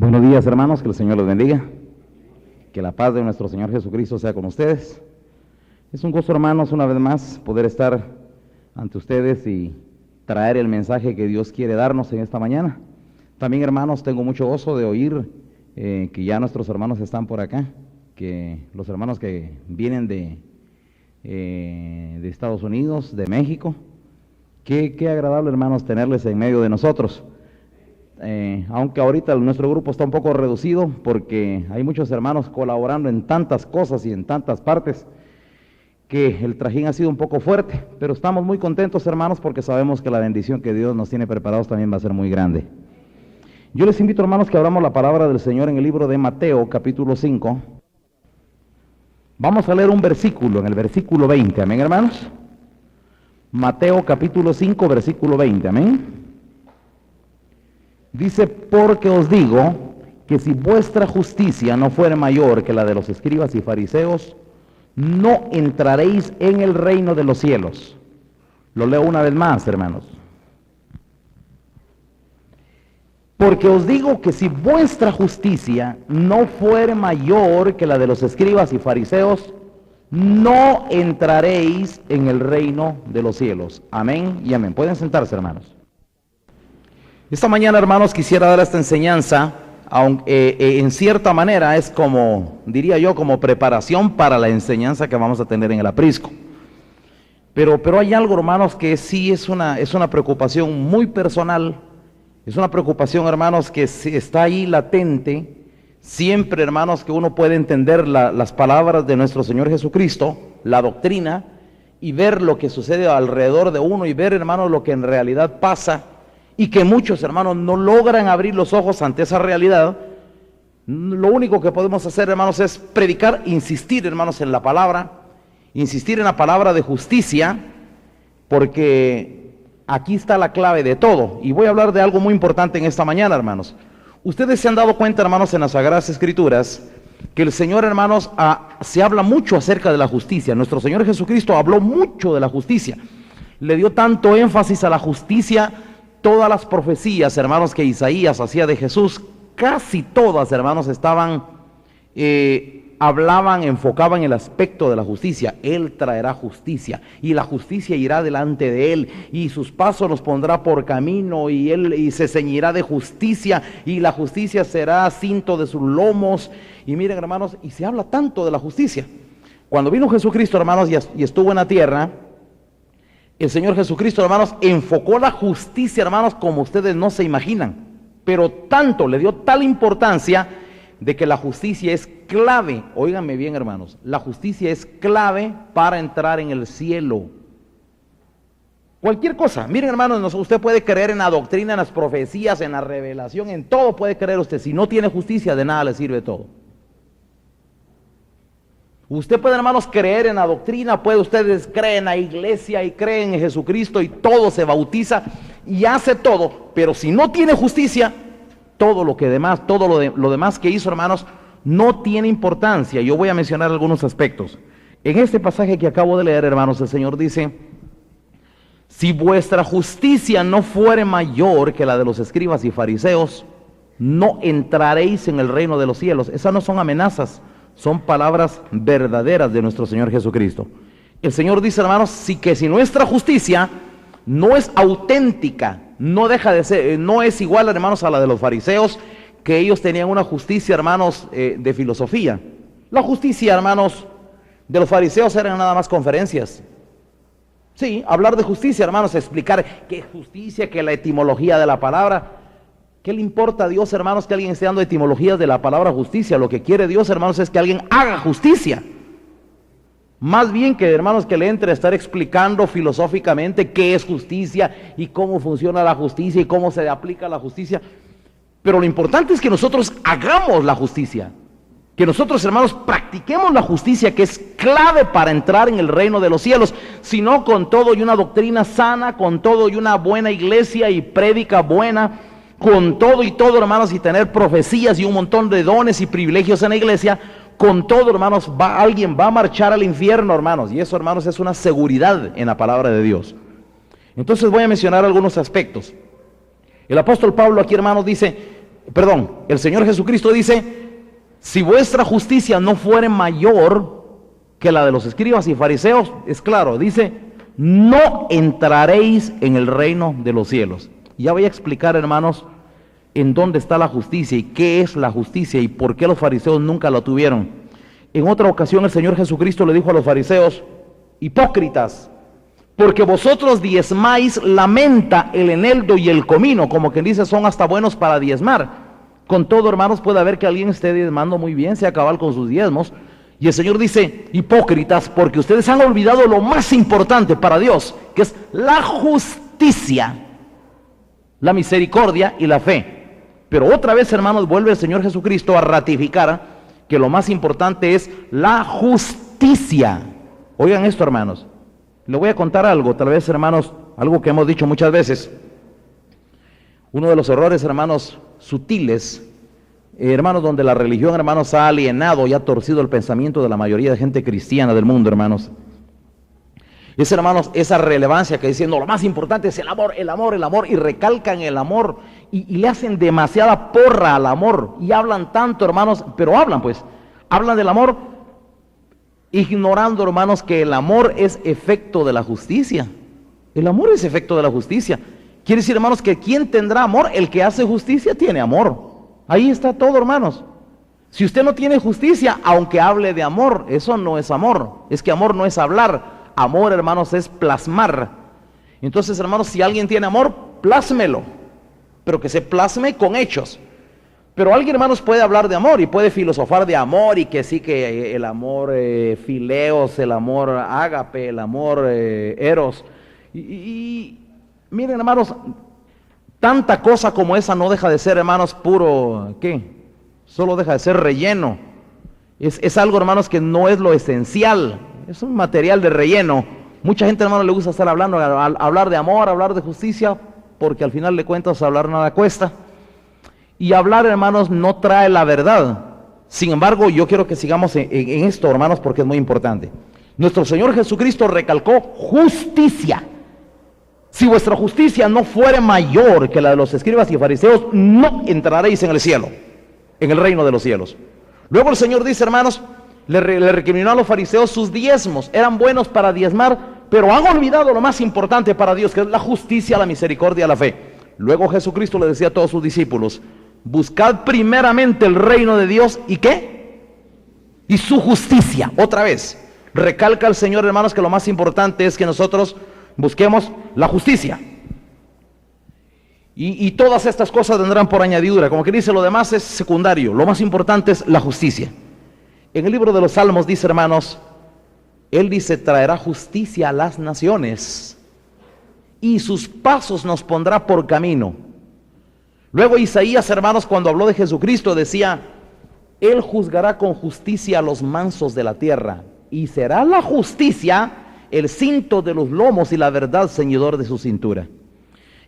Buenos días, hermanos, que el Señor los bendiga, que la paz de nuestro Señor Jesucristo sea con ustedes. Es un gozo, hermanos, una vez más poder estar ante ustedes y traer el mensaje que Dios quiere darnos en esta mañana. También, hermanos, tengo mucho gozo de oír que ya nuestros hermanos están por acá, que los hermanos que vienen de Estados Unidos, de México. Qué agradable, hermanos, tenerles en medio de nosotros. Aunque ahorita nuestro grupo está un poco reducido porque hay muchos hermanos colaborando en tantas cosas y en tantas partes que el trajín ha sido un poco fuerte, pero estamos muy contentos, hermanos, porque sabemos que la bendición que Dios nos tiene preparados también va a ser muy grande. Yo les invito, hermanos, que abramos la palabra del Señor en el libro de Mateo, capítulo 5. Vamos a leer un versículo, en el versículo 20, amén, hermanos. Mateo, capítulo 5, versículo 20, amén. Dice: porque os digo que si vuestra justicia no fuere mayor que la de los escribas y fariseos, no entraréis en el reino de los cielos. Lo leo una vez más, hermanos. Porque os digo que si vuestra justicia no fuere mayor que la de los escribas y fariseos, no entraréis en el reino de los cielos. Amén y amén. Pueden sentarse, hermanos. Esta mañana, hermanos, quisiera dar esta enseñanza, aunque en cierta manera es como, diría yo, como preparación para la enseñanza que vamos a tener en el aprisco. Pero hay algo, hermanos, que sí es una preocupación muy personal, es una preocupación, hermanos, que está ahí latente, siempre, hermanos, que uno puede entender las palabras de nuestro Señor Jesucristo, la doctrina, y ver lo que sucede alrededor de uno, y ver, hermanos, lo que en realidad pasa, y que muchos, hermanos, no logran abrir los ojos ante esa realidad. Lo único que podemos hacer, hermanos, es predicar, insistir, hermanos, en la palabra, insistir en la palabra de justicia, porque aquí está la clave de todo. Y voy a hablar de algo muy importante en esta mañana, hermanos. Ustedes se han dado cuenta, hermanos, en las Sagradas Escrituras, que el Señor, hermanos, se habla mucho acerca de la justicia. Nuestro Señor Jesucristo habló mucho de la justicia. Le dio tanto énfasis a la justicia. Todas las profecías, hermanos, que Isaías hacía de Jesús, casi todas, hermanos, hablaban, enfocaban el aspecto de la justicia. Él traerá justicia, y la justicia irá delante de él, y sus pasos los pondrá por camino, y se ceñirá de justicia, y la justicia será cinto de sus lomos. Y miren, hermanos, y se habla tanto de la justicia. Cuando vino Jesucristo, hermanos, y estuvo en la tierra, el Señor Jesucristo, hermanos, enfocó la justicia, hermanos, como ustedes no se imaginan, pero tanto, le dio tal importancia de que la justicia es clave. Óiganme bien, hermanos, la justicia es clave para entrar en el cielo. Cualquier cosa, miren, hermanos, usted puede creer en la doctrina, en las profecías, en la revelación, en todo puede creer usted. Si no tiene justicia, de nada le sirve todo. Usted puede, hermanos, creer en la doctrina, ustedes creen en la iglesia y creen en Jesucristo y todo, se bautiza y hace todo, pero si no tiene justicia, todo lo demás que hizo, hermanos, no tiene importancia. Yo voy a mencionar algunos aspectos. En este pasaje que acabo de leer, hermanos, el Señor dice: si vuestra justicia no fuere mayor que la de los escribas y fariseos, no entraréis en el reino de los cielos. Esas no son amenazas, son palabras verdaderas de nuestro Señor Jesucristo. El Señor dice, hermanos, si nuestra justicia no es auténtica, no deja de ser, no es igual, hermanos, a la de los fariseos, que ellos tenían una justicia, hermanos, de filosofía. La justicia, hermanos, de los fariseos eran nada más conferencias. Sí, hablar de justicia, hermanos, explicar qué justicia, que la etimología de la palabra. ¿Qué le importa a Dios, hermanos, que alguien esté dando etimologías de la palabra justicia? Lo que quiere Dios, hermanos, es que alguien haga justicia. Más bien que, hermanos, que le entre a estar explicando filosóficamente qué es justicia y cómo funciona la justicia y cómo se aplica la justicia. Pero lo importante es que nosotros hagamos la justicia. Que nosotros, hermanos, practiquemos la justicia, que es clave para entrar en el reino de los cielos. Si no, con todo y una doctrina sana, con todo y una buena iglesia y prédica buena, con todo y todo, hermanos, y tener profecías y un montón de dones y privilegios en la iglesia, con todo, hermanos, alguien va a marchar al infierno, hermanos, y eso, hermanos, es una seguridad en la palabra de Dios. Entonces voy a mencionar algunos aspectos. El apóstol Pablo aquí, hermanos, dice: el Señor Jesucristo dice, si vuestra justicia no fuere mayor que la de los escribas y fariseos, es claro, dice, no entraréis en el reino de los cielos. Ya voy a explicar, hermanos, en dónde está la justicia y qué es la justicia y por qué los fariseos nunca la tuvieron. En otra ocasión el Señor Jesucristo le dijo a los fariseos, hipócritas, porque vosotros diezmáis la menta, el eneldo y el comino, como quien dice, son hasta buenos para diezmar. Con todo, hermanos, puede haber que alguien esté diezmando muy bien, sea cabal con sus diezmos. Y el Señor dice, hipócritas, porque ustedes han olvidado lo más importante para Dios, que es la justicia, la misericordia y la fe. Pero otra vez, hermanos, vuelve el Señor Jesucristo a ratificar que lo más importante es la justicia. Oigan esto, hermanos. Le voy a contar algo, tal vez, hermanos, algo que hemos dicho muchas veces. Uno de los errores, hermanos, sutiles, hermanos, donde la religión, hermanos, ha alienado y ha torcido el pensamiento de la mayoría de gente cristiana del mundo, hermanos. Es, hermanos, esa relevancia que diciendo lo más importante es el amor, el amor, el amor, y recalcan el amor y le hacen demasiada porra al amor y hablan tanto, hermanos, pero hablan del amor, ignorando, hermanos, que el amor es efecto de la justicia. El amor es efecto de la justicia. Quiere decir, hermanos, que ¿quién tendrá amor? El que hace justicia tiene amor. Ahí está todo, hermanos. Si usted no tiene justicia, aunque hable de amor, eso no es amor. Es que amor no es hablar. Amor, hermanos, es plasmar. Entonces, hermanos, si alguien tiene amor, plásmelo, pero que se plasme con hechos. Pero alguien, hermanos, puede hablar de amor y puede filosofar de amor y que sí, que el amor fileos, el amor ágape, el amor eros. Y miren, hermanos, tanta cosa como esa no deja de ser, hermanos, puro, ¿qué? Solo deja de ser relleno. Es algo, hermanos, que no es lo esencial. Es un material de relleno. Mucha gente, hermano, le gusta estar hablando, hablar de amor, hablar de justicia, porque al final de cuentas hablar nada cuesta. Y hablar, hermanos, no trae la verdad. Sin embargo, yo quiero que sigamos en esto, hermanos, porque es muy importante. Nuestro Señor Jesucristo recalcó justicia. Si vuestra justicia no fuere mayor que la de los escribas y fariseos, no entraréis en el cielo, en el reino de los cielos. Luego el Señor dice, hermanos, le recriminó a los fariseos sus diezmos, eran buenos para diezmar, pero han olvidado lo más importante para Dios, que es la justicia, la misericordia, la fe. Luego Jesucristo le decía a todos sus discípulos, buscad primeramente el reino de Dios, ¿y qué? Y su justicia. Otra vez, recalca el Señor, hermanos, que lo más importante es que nosotros busquemos la justicia. Y todas estas cosas vendrán por añadidura, como que dice, lo demás es secundario, lo más importante es la justicia. En el libro de los Salmos dice, hermanos, Él dice, traerá justicia a las naciones y sus pasos nos pondrá por camino. Luego Isaías, hermanos, cuando habló de Jesucristo, decía, Él juzgará con justicia a los mansos de la tierra y será la justicia el cinto de los lomos y la verdad ceñidor de su cintura.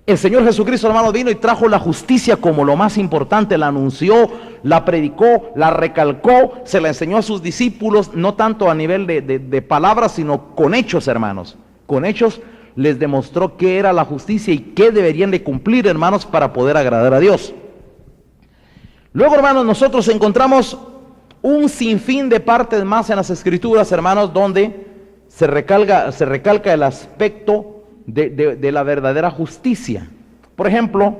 El Señor Jesucristo, hermano, vino y trajo la justicia como lo más importante, la anunció, la predicó, la recalcó, se la enseñó a sus discípulos, no tanto a nivel de palabras, sino con hechos, hermanos. Con hechos les demostró qué era la justicia y qué deberían de cumplir, hermanos, para poder agradar a Dios. Luego, hermanos, nosotros encontramos un sinfín de partes más en las Escrituras, hermanos, donde se recalca el aspecto de la verdadera justicia. Por ejemplo,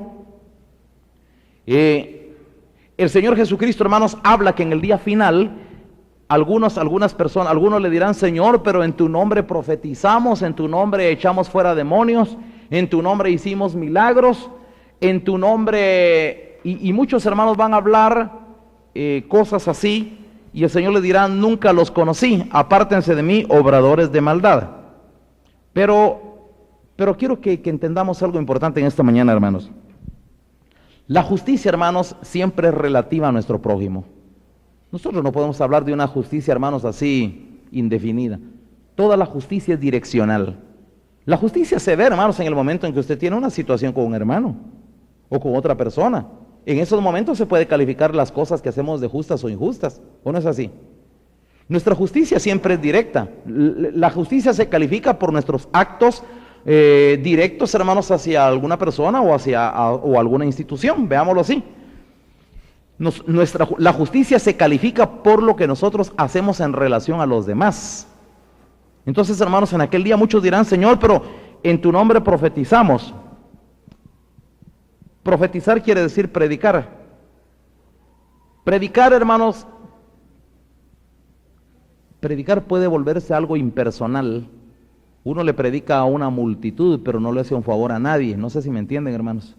el Señor Jesucristo, hermanos, habla que en el día final algunas personas, algunos le dirán, Señor, pero en tu nombre profetizamos, en tu nombre echamos fuera demonios, en tu nombre hicimos milagros, en tu nombre, y muchos hermanos van a hablar cosas así, y el Señor le dirá, nunca los conocí, apártense de mí, obradores de maldad. Pero quiero que entendamos algo importante en esta mañana, hermanos. La justicia, hermanos, siempre es relativa a nuestro prójimo. Nosotros no podemos hablar de una justicia, hermanos, así indefinida. Toda la justicia es direccional. La justicia se ve, hermanos, en el momento en que usted tiene una situación con un hermano o con otra persona. En esos momentos se puede calificar las cosas que hacemos de justas o injustas, ¿o no es así? Nuestra justicia siempre es directa. La justicia se califica por nuestros actos directos, hermanos, hacia alguna persona o hacia alguna institución, veámoslo así. La justicia se califica por lo que nosotros hacemos en relación a los demás. Entonces, hermanos, en aquel día muchos dirán: Señor, pero en tu nombre profetizamos. Profetizar quiere decir predicar. Predicar, hermanos, predicar puede volverse algo impersonal. Uno le predica a una multitud, pero no le hace un favor a nadie. No sé si me entienden, hermanos.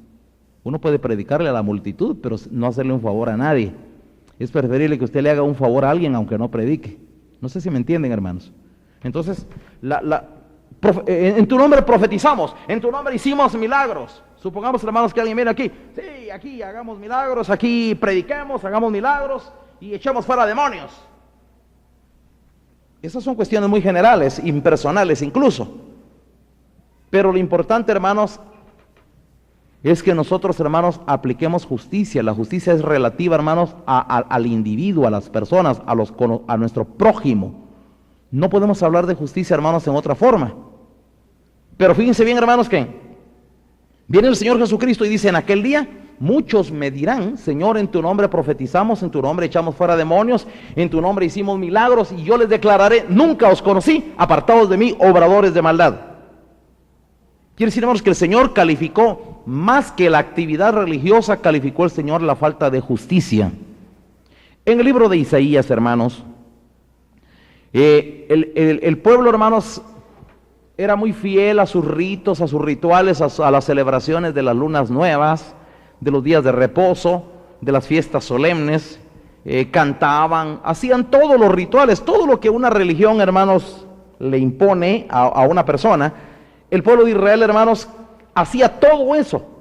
Uno puede predicarle a la multitud, pero no hacerle un favor a nadie. Es preferible que usted le haga un favor a alguien, aunque no predique. No sé si me entienden, hermanos. Entonces, en tu nombre profetizamos, en tu nombre hicimos milagros. Supongamos, hermanos, que alguien viene aquí: sí, aquí hagamos milagros, aquí prediquemos, hagamos milagros y echemos fuera demonios. Esas son cuestiones muy generales, impersonales incluso. Pero lo importante, hermanos, es que nosotros, hermanos, apliquemos justicia. La justicia es relativa, hermanos, al individuo, a las personas, a nuestro prójimo. No podemos hablar de justicia, hermanos, en otra forma. Pero fíjense bien, hermanos, que viene el Señor Jesucristo y dice: en aquel día muchos me dirán: Señor, en tu nombre profetizamos, en tu nombre echamos fuera demonios, en tu nombre hicimos milagros, y yo les declararé: nunca os conocí, apartados de mí, obradores de maldad. Quiere decir, hermanos, que el Señor calificó, más que la actividad religiosa, calificó el Señor la falta de justicia. En el libro de Isaías, hermanos, el pueblo, hermanos, era muy fiel a sus ritos, a sus rituales, a las celebraciones de las lunas nuevas, de los días de reposo, de las fiestas solemnes. Cantaban, hacían todos los rituales, todo lo que una religión, hermanos, le impone a una persona. El pueblo de Israel, hermanos, hacía todo eso.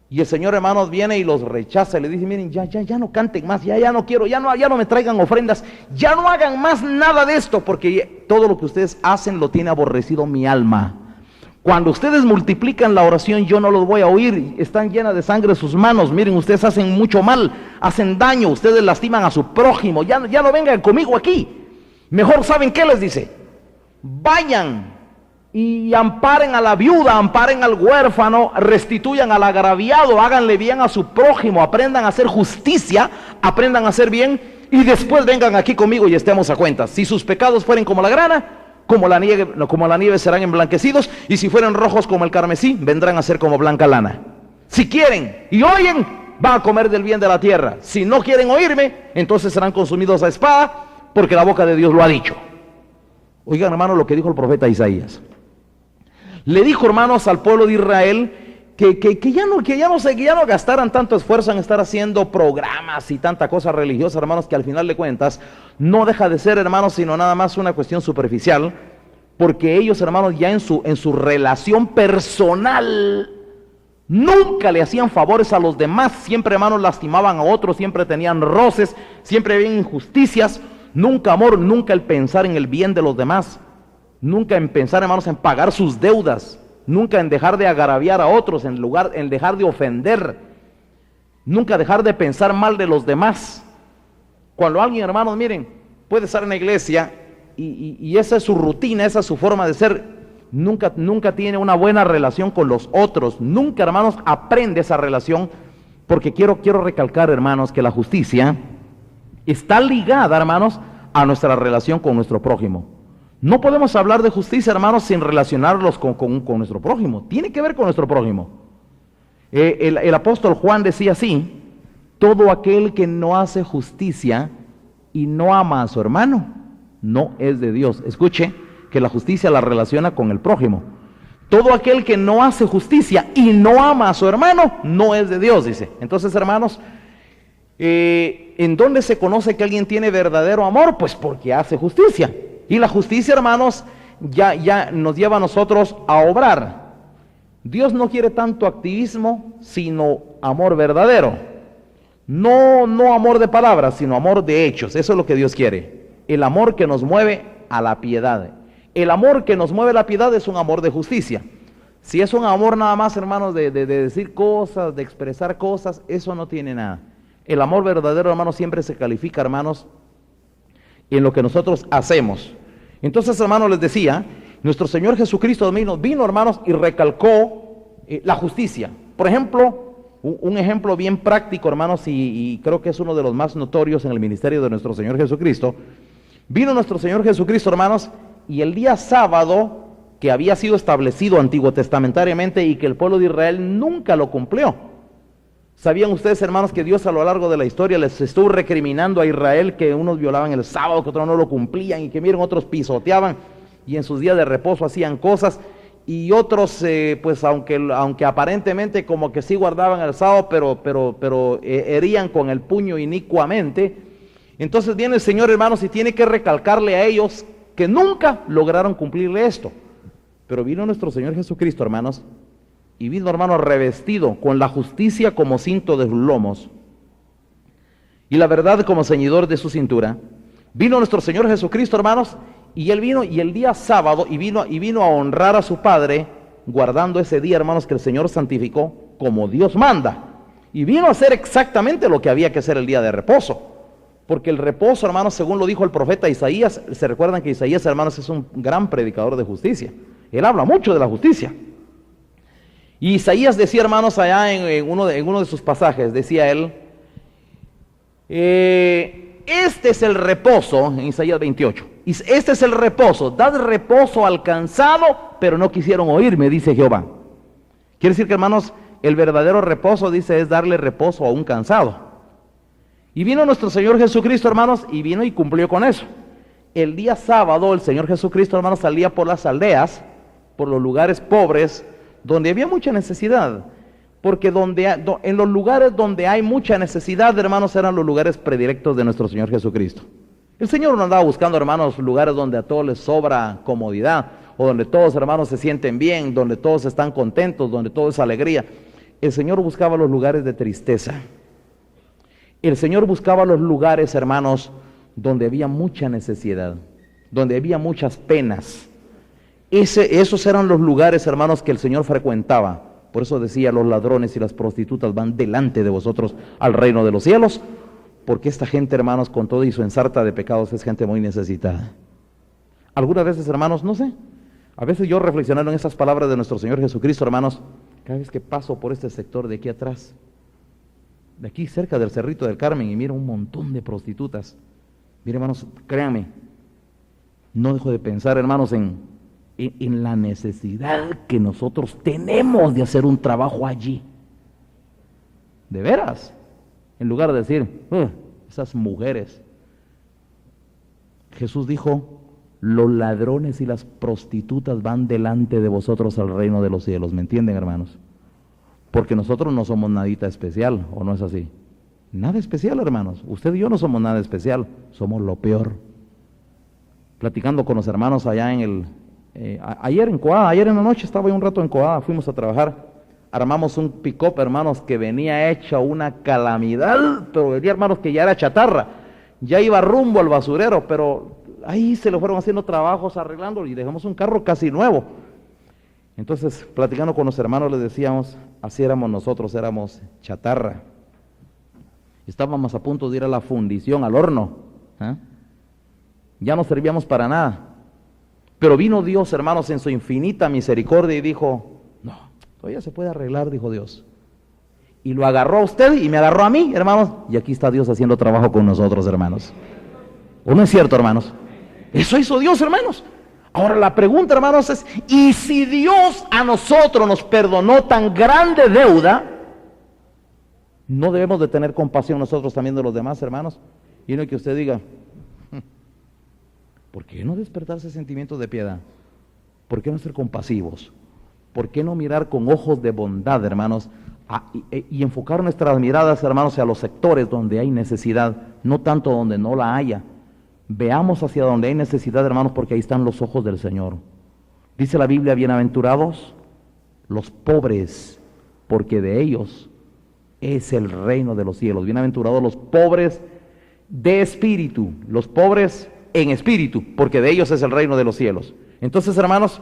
Y el Señor, hermanos, viene y los rechaza y le dice: miren, ya no canten más, ya no quiero, ya no me traigan ofrendas, ya no hagan más nada de esto, porque todo lo que ustedes hacen lo tiene aborrecido mi alma. Cuando ustedes multiplican la oración, yo no los voy a oír. Están llenas de sangre sus manos. Miren, ustedes hacen mucho mal, hacen daño, ustedes lastiman a su prójimo. Ya no vengan conmigo aquí. Mejor, ¿saben qué les dice? Vayan y amparen a la viuda, amparen al huérfano, restituyan al agraviado, háganle bien a su prójimo, aprendan a hacer justicia, aprendan a hacer bien, y después vengan aquí conmigo y estemos a cuentas. Si sus pecados fueren como la grana, como la nieve serán emblanquecidos, y si fueren rojos como el carmesí, vendrán a ser como blanca lana. Si quieren y oyen, van a comer del bien de la tierra. Si no quieren oírme, entonces serán consumidos a espada, porque la boca de Dios lo ha dicho. Oigan, hermano, lo que dijo el profeta Isaías. Le dijo, hermanos, al pueblo de Israel que ya no gastaran tanto esfuerzo en estar haciendo programas y tanta cosa religiosa, hermanos, que al final de cuentas no deja de ser, hermanos, sino nada más una cuestión superficial, porque ellos, hermanos, ya en su relación personal nunca le hacían favores a los demás, siempre, hermanos, lastimaban a otros, siempre tenían roces, siempre había injusticias, nunca amor, nunca el pensar en el bien de los demás, nunca en pensar, hermanos, en pagar sus deudas, nunca en dejar de agraviar a otros, en dejar de ofender, nunca dejar de pensar mal de los demás. Cuando alguien, hermanos, miren, puede estar en la iglesia y esa es su rutina, esa es su forma de ser, nunca tiene una buena relación con los otros, nunca, hermanos, aprende esa relación, porque quiero recalcar, hermanos, que la justicia está ligada, hermanos, a nuestra relación con nuestro prójimo. No podemos hablar de justicia, hermanos, sin relacionarlos con nuestro prójimo. Tiene que ver con nuestro prójimo. El apóstol Juan decía así: todo aquel que no hace justicia y no ama a su hermano, no es de Dios. Escuche, que la justicia la relaciona con el prójimo. Todo aquel que no hace justicia y no ama a su hermano, no es de Dios, dice. Entonces, hermanos, ¿en dónde se conoce que alguien tiene verdadero amor? Pues porque hace justicia. Y la justicia, hermanos, ya nos lleva a nosotros a obrar. Dios no quiere tanto activismo, sino amor verdadero. No amor de palabras, sino amor de hechos. Eso es lo que Dios quiere. El amor que nos mueve a la piedad. El amor que nos mueve a la piedad es un amor de justicia. Si es un amor nada más, hermanos, de decir cosas, de expresar cosas, eso no tiene nada. El amor verdadero, hermanos, siempre se califica, hermanos, en lo que nosotros hacemos. Entonces, hermanos, les decía, nuestro Señor Jesucristo vino, hermanos, y recalcó la justicia. Por ejemplo, Un ejemplo bien práctico, hermanos, y creo que es uno de los más notorios en el ministerio de nuestro Señor Jesucristo. Vino nuestro Señor Jesucristo, hermanos, y el día sábado, que había sido establecido antiguo testamentariamente y que el pueblo de Israel nunca lo cumplió. ¿Sabían ustedes, hermanos, que Dios a lo largo de la historia les estuvo recriminando a Israel que unos violaban el sábado, que otros no lo cumplían, y que miren, otros pisoteaban y en sus días de reposo hacían cosas, y otros, pues aunque aparentemente como que sí guardaban el sábado, pero herían con el puño inicuamente? Entonces viene el Señor, hermanos, y tiene que recalcarle a ellos que nunca lograron cumplirle esto. Pero vino nuestro Señor Jesucristo, hermanos, y vino, hermanos, revestido con la justicia como cinto de sus lomos y la verdad como ceñidor de su cintura. Vino nuestro Señor Jesucristo, hermanos, y Él vino, y el día sábado, y vino a honrar a su Padre, guardando ese día, hermanos, que el Señor santificó como Dios manda. Y vino a hacer exactamente lo que había que hacer el día de reposo. Porque el reposo, hermanos, según lo dijo el profeta Isaías, se recuerdan que Isaías, hermanos, es un gran predicador de justicia. Él habla mucho de la justicia. Y Isaías decía, hermanos, allá en uno de sus pasajes, decía él, este es el reposo, en Isaías 28, este es el reposo, dad reposo al cansado, pero no quisieron oírme, dice Jehová. Quiere decir que, hermanos, el verdadero reposo, dice, es darle reposo a un cansado. Y vino nuestro Señor Jesucristo, hermanos, y vino y cumplió con eso. El día sábado, el Señor Jesucristo, hermanos, salía por las aldeas, por los lugares pobres, donde había mucha necesidad. Porque en los lugares donde hay mucha necesidad, hermanos, eran los lugares predilectos de nuestro Señor Jesucristo. El Señor no andaba buscando, hermanos, lugares donde a todos les sobra comodidad, o donde todos, hermanos, se sienten bien, donde todos están contentos, donde todo es alegría. El Señor buscaba los lugares de tristeza. El Señor buscaba los lugares, hermanos, donde había mucha necesidad, donde había muchas penas. Esos eran los lugares, hermanos, que el Señor frecuentaba. Por eso decía, los ladrones y las prostitutas van delante de vosotros al reino de los cielos, porque esta gente, hermanos, con todo y su ensarta de pecados, es gente muy necesitada. Algunas veces, hermanos, no sé, a veces yo reflexionando en estas palabras de nuestro Señor Jesucristo, hermanos, cada vez que paso por este sector de aquí atrás, de aquí cerca del Cerrito del Carmen, y miro un montón de prostitutas, mire, hermanos, créanme, no dejo de pensar, hermanos, en la necesidad que nosotros tenemos de hacer un trabajo allí. De veras, en lugar de decir, esas mujeres. Jesús dijo, los ladrones y las prostitutas van delante de vosotros al reino de los cielos. ¿Me entienden, hermanos? Porque nosotros no somos nadita especial, ¿o no es así? Nada especial, hermanos. Usted y yo no somos nada especial, somos lo peor. Platicando con los hermanos allá ayer en Coada, ayer en la noche estaba yo un rato en Coada, fuimos a trabajar, armamos un pick-up, hermanos, que venía hecha una calamidad, pero venía, hermanos, que ya era chatarra, ya iba rumbo al basurero, pero ahí se le fueron haciendo trabajos, arreglándolo, y dejamos un carro casi nuevo. Entonces, platicando con los hermanos, les decíamos, así éramos nosotros, éramos chatarra. Estábamos a punto de ir a la fundición, al horno, ya no servíamos para nada. Pero vino Dios, hermanos, en su infinita misericordia y dijo, no, todavía se puede arreglar, dijo Dios. Y lo agarró a usted y me agarró a mí, hermanos, y aquí está Dios haciendo trabajo con nosotros, hermanos. ¿O no es cierto, hermanos? Eso hizo Dios, hermanos. Ahora la pregunta, hermanos, es, ¿y si Dios a nosotros nos perdonó tan grande deuda, no debemos de tener compasión nosotros también de los demás, hermanos? Y no que usted diga, ¿por qué no despertarse sentimientos de piedad? ¿Por qué no ser compasivos? ¿Por qué no mirar con ojos de bondad, hermanos? Y enfocar nuestras miradas, hermanos, hacia los sectores donde hay necesidad, no tanto donde no la haya. Veamos hacia donde hay necesidad, hermanos, porque ahí están los ojos del Señor. Dice la Biblia, bienaventurados los pobres, porque de ellos es el reino de los cielos. Bienaventurados los pobres de espíritu, los pobres en espíritu, porque de ellos es el reino de los cielos. Entonces, hermanos,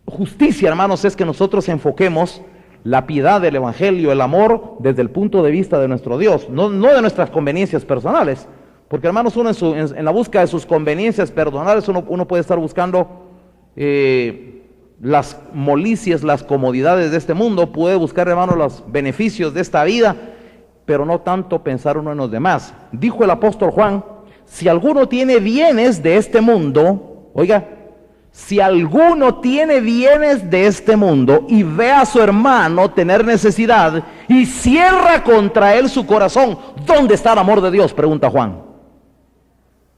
justicia, hermanos, es que nosotros enfoquemos la piedad del evangelio, el amor, desde el punto de vista de nuestro Dios, no de nuestras conveniencias personales, porque, hermanos, uno en la búsqueda de sus conveniencias personales, uno puede estar buscando las molicias, las comodidades de este mundo, puede buscar, hermanos, los beneficios de esta vida, pero no tanto pensar uno en los demás. Dijo el apóstol Juan: si alguno tiene bienes de este mundo, oiga, si alguno tiene bienes de este mundo y ve a su hermano tener necesidad y cierra contra él su corazón, ¿dónde está el amor de Dios?, pregunta Juan.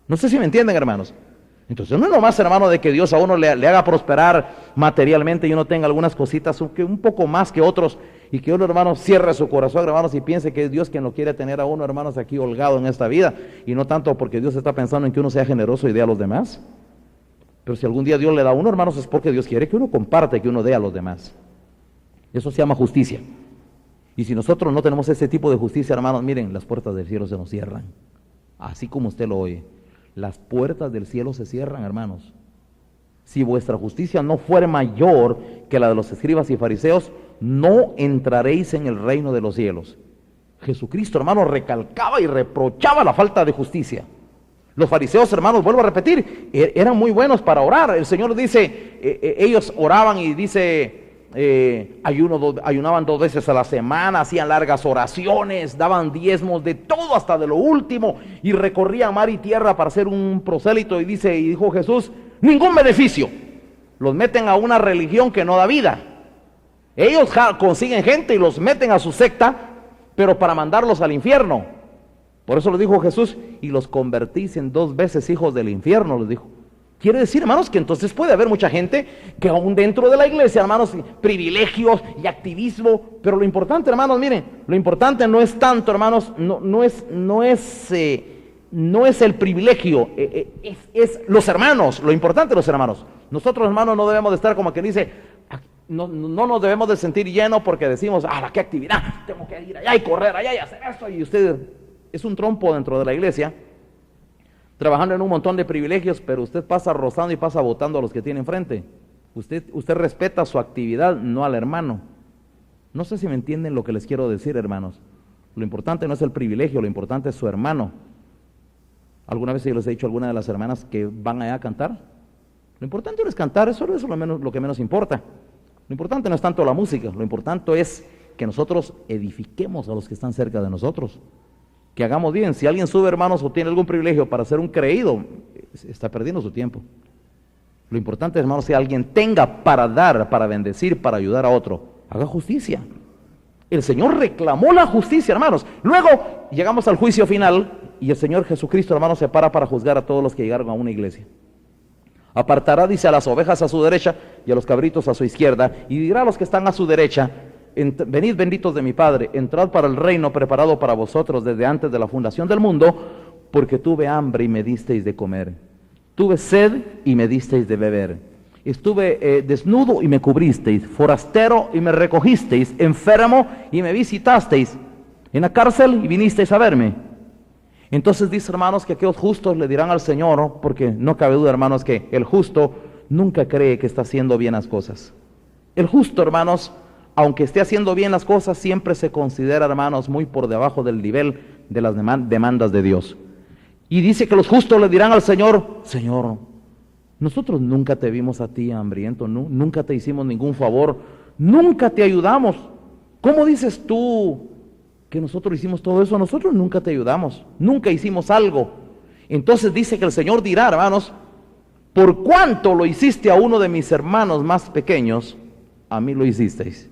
No sé si me entienden, hermanos. Entonces no es nomás, hermano, de que Dios a uno le haga prosperar materialmente y uno tenga algunas cositas un poco más que otros, y que uno, hermano, cierre su corazón, hermanos, y piense que es Dios quien lo quiere tener a uno, hermanos, aquí holgado en esta vida, y no tanto porque Dios está pensando en que uno sea generoso y dé a los demás. Pero si algún día Dios le da a uno, hermanos, es porque Dios quiere que uno comparte, que uno dé a los demás. Eso se llama justicia. Y si nosotros no tenemos ese tipo de justicia, hermanos, miren, las puertas del cielo se nos cierran. Así como usted lo oye. Las puertas del cielo se cierran, hermanos. Si vuestra justicia no fuere mayor que la de los escribas y fariseos, no entraréis en el reino de los cielos. Jesucristo, hermanos, recalcaba y reprochaba la falta de justicia. Los fariseos, hermanos, vuelvo a repetir, eran muy buenos para orar. El Señor dice, ellos oraban y dice, ayunaban 2 veces a la semana, hacían largas oraciones, daban diezmos de todo hasta de lo último, y recorrían mar y tierra para ser un prosélito. Y dijo Jesús: ningún beneficio. Los meten a una religión que no da vida. Ellos consiguen gente y los meten a su secta, pero para mandarlos al infierno. Por eso les dijo Jesús: y los convertís en 2 veces hijos del infierno, les dijo. Quiere decir, hermanos, que entonces puede haber mucha gente que aún dentro de la iglesia, hermanos, privilegios y activismo, pero lo importante, hermanos, miren, lo importante no es tanto, hermanos, no es el privilegio, es los hermanos. Lo importante, los hermanos. Nosotros, hermanos, no debemos de estar como que dice, no nos debemos de sentir llenos porque decimos: qué actividad, tengo que ir allá y correr allá y hacer esto, y usted es un trompo dentro de la iglesia, trabajando en un montón de privilegios, pero usted pasa rozando y pasa votando a los que tiene enfrente. Usted respeta su actividad, no al hermano. No sé si me entienden lo que les quiero decir, hermanos. Lo importante no es el privilegio, lo importante es su hermano. ¿Alguna vez yo les he dicho a alguna de las hermanas que van allá a cantar? Lo importante no es cantar, eso es lo que menos importa. Lo importante no es tanto la música, lo importante es que nosotros edifiquemos a los que están cerca de nosotros. Que hagamos bien. Si alguien sube, hermanos, o tiene algún privilegio para ser un creído, está perdiendo su tiempo. Lo importante, hermanos, que alguien tenga para dar, para bendecir, para ayudar a otro, haga justicia. El Señor reclamó la justicia, hermanos. Luego llegamos al juicio final y el Señor Jesucristo, hermanos, se para juzgar a todos los que llegaron a una iglesia. Apartará, dice, a las ovejas a su derecha y a los cabritos a su izquierda, y dirá a los que están a su derecha: venid benditos de mi Padre, entrad para el reino preparado para vosotros desde antes de la fundación del mundo, porque tuve hambre y me disteis de comer, tuve sed y me disteis de beber, estuve desnudo y me cubristeis, forastero y me recogisteis, enfermo y me visitasteis, en la cárcel y vinisteis a verme. Entonces dice, hermanos, que aquellos justos le dirán al Señor, porque no cabe duda, hermanos, que el justo nunca cree que está haciendo bien las cosas. El justo, hermanos, aunque esté haciendo bien las cosas, siempre se considera, hermanos, muy por debajo del nivel de las demandas de Dios. Y dice que los justos le dirán al Señor: Señor, nosotros nunca te vimos a ti hambriento, nunca te hicimos ningún favor, nunca te ayudamos. ¿Cómo dices tú que nosotros hicimos todo eso? Nosotros nunca te ayudamos, nunca hicimos algo. Entonces dice que el Señor dirá, hermanos: por cuanto lo hiciste a uno de mis hermanos más pequeños, a mí lo hicisteis.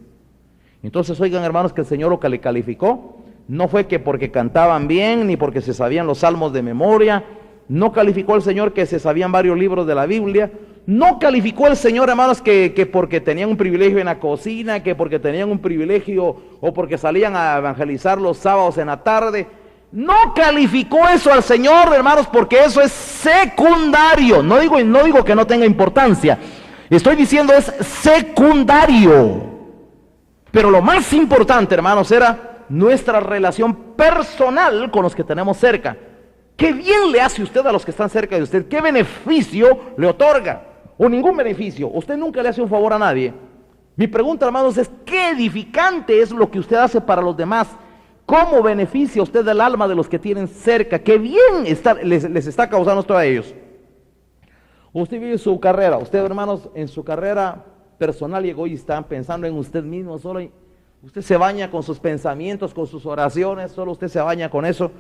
Entonces, oigan, hermanos, que el Señor lo que le calificó no fue que porque cantaban bien, ni porque se sabían los salmos de memoria. No calificó el Señor que se sabían varios libros de la Biblia. No calificó el Señor, hermanos, que porque tenían un privilegio en la cocina, que porque tenían un privilegio o porque salían a evangelizar los sábados en la tarde. No calificó eso al Señor, hermanos, porque eso es secundario. No digo que no tenga importancia. Estoy diciendo es secundario. Pero lo más importante, hermanos, era nuestra relación personal con los que tenemos cerca. ¿Qué bien le hace usted a los que están cerca de usted? ¿Qué beneficio le otorga? O ningún beneficio. Usted nunca le hace un favor a nadie. Mi pregunta, hermanos, es: ¿qué edificante es lo que usted hace para los demás? ¿Cómo beneficia usted el alma de los que tienen cerca? ¿Qué bien les está causando esto a ellos? Usted vive su carrera. Usted, hermanos, en su carrera personal y egoísta, pensando en usted mismo, solo usted se baña con sus pensamientos, con sus oraciones, solo usted se baña con eso,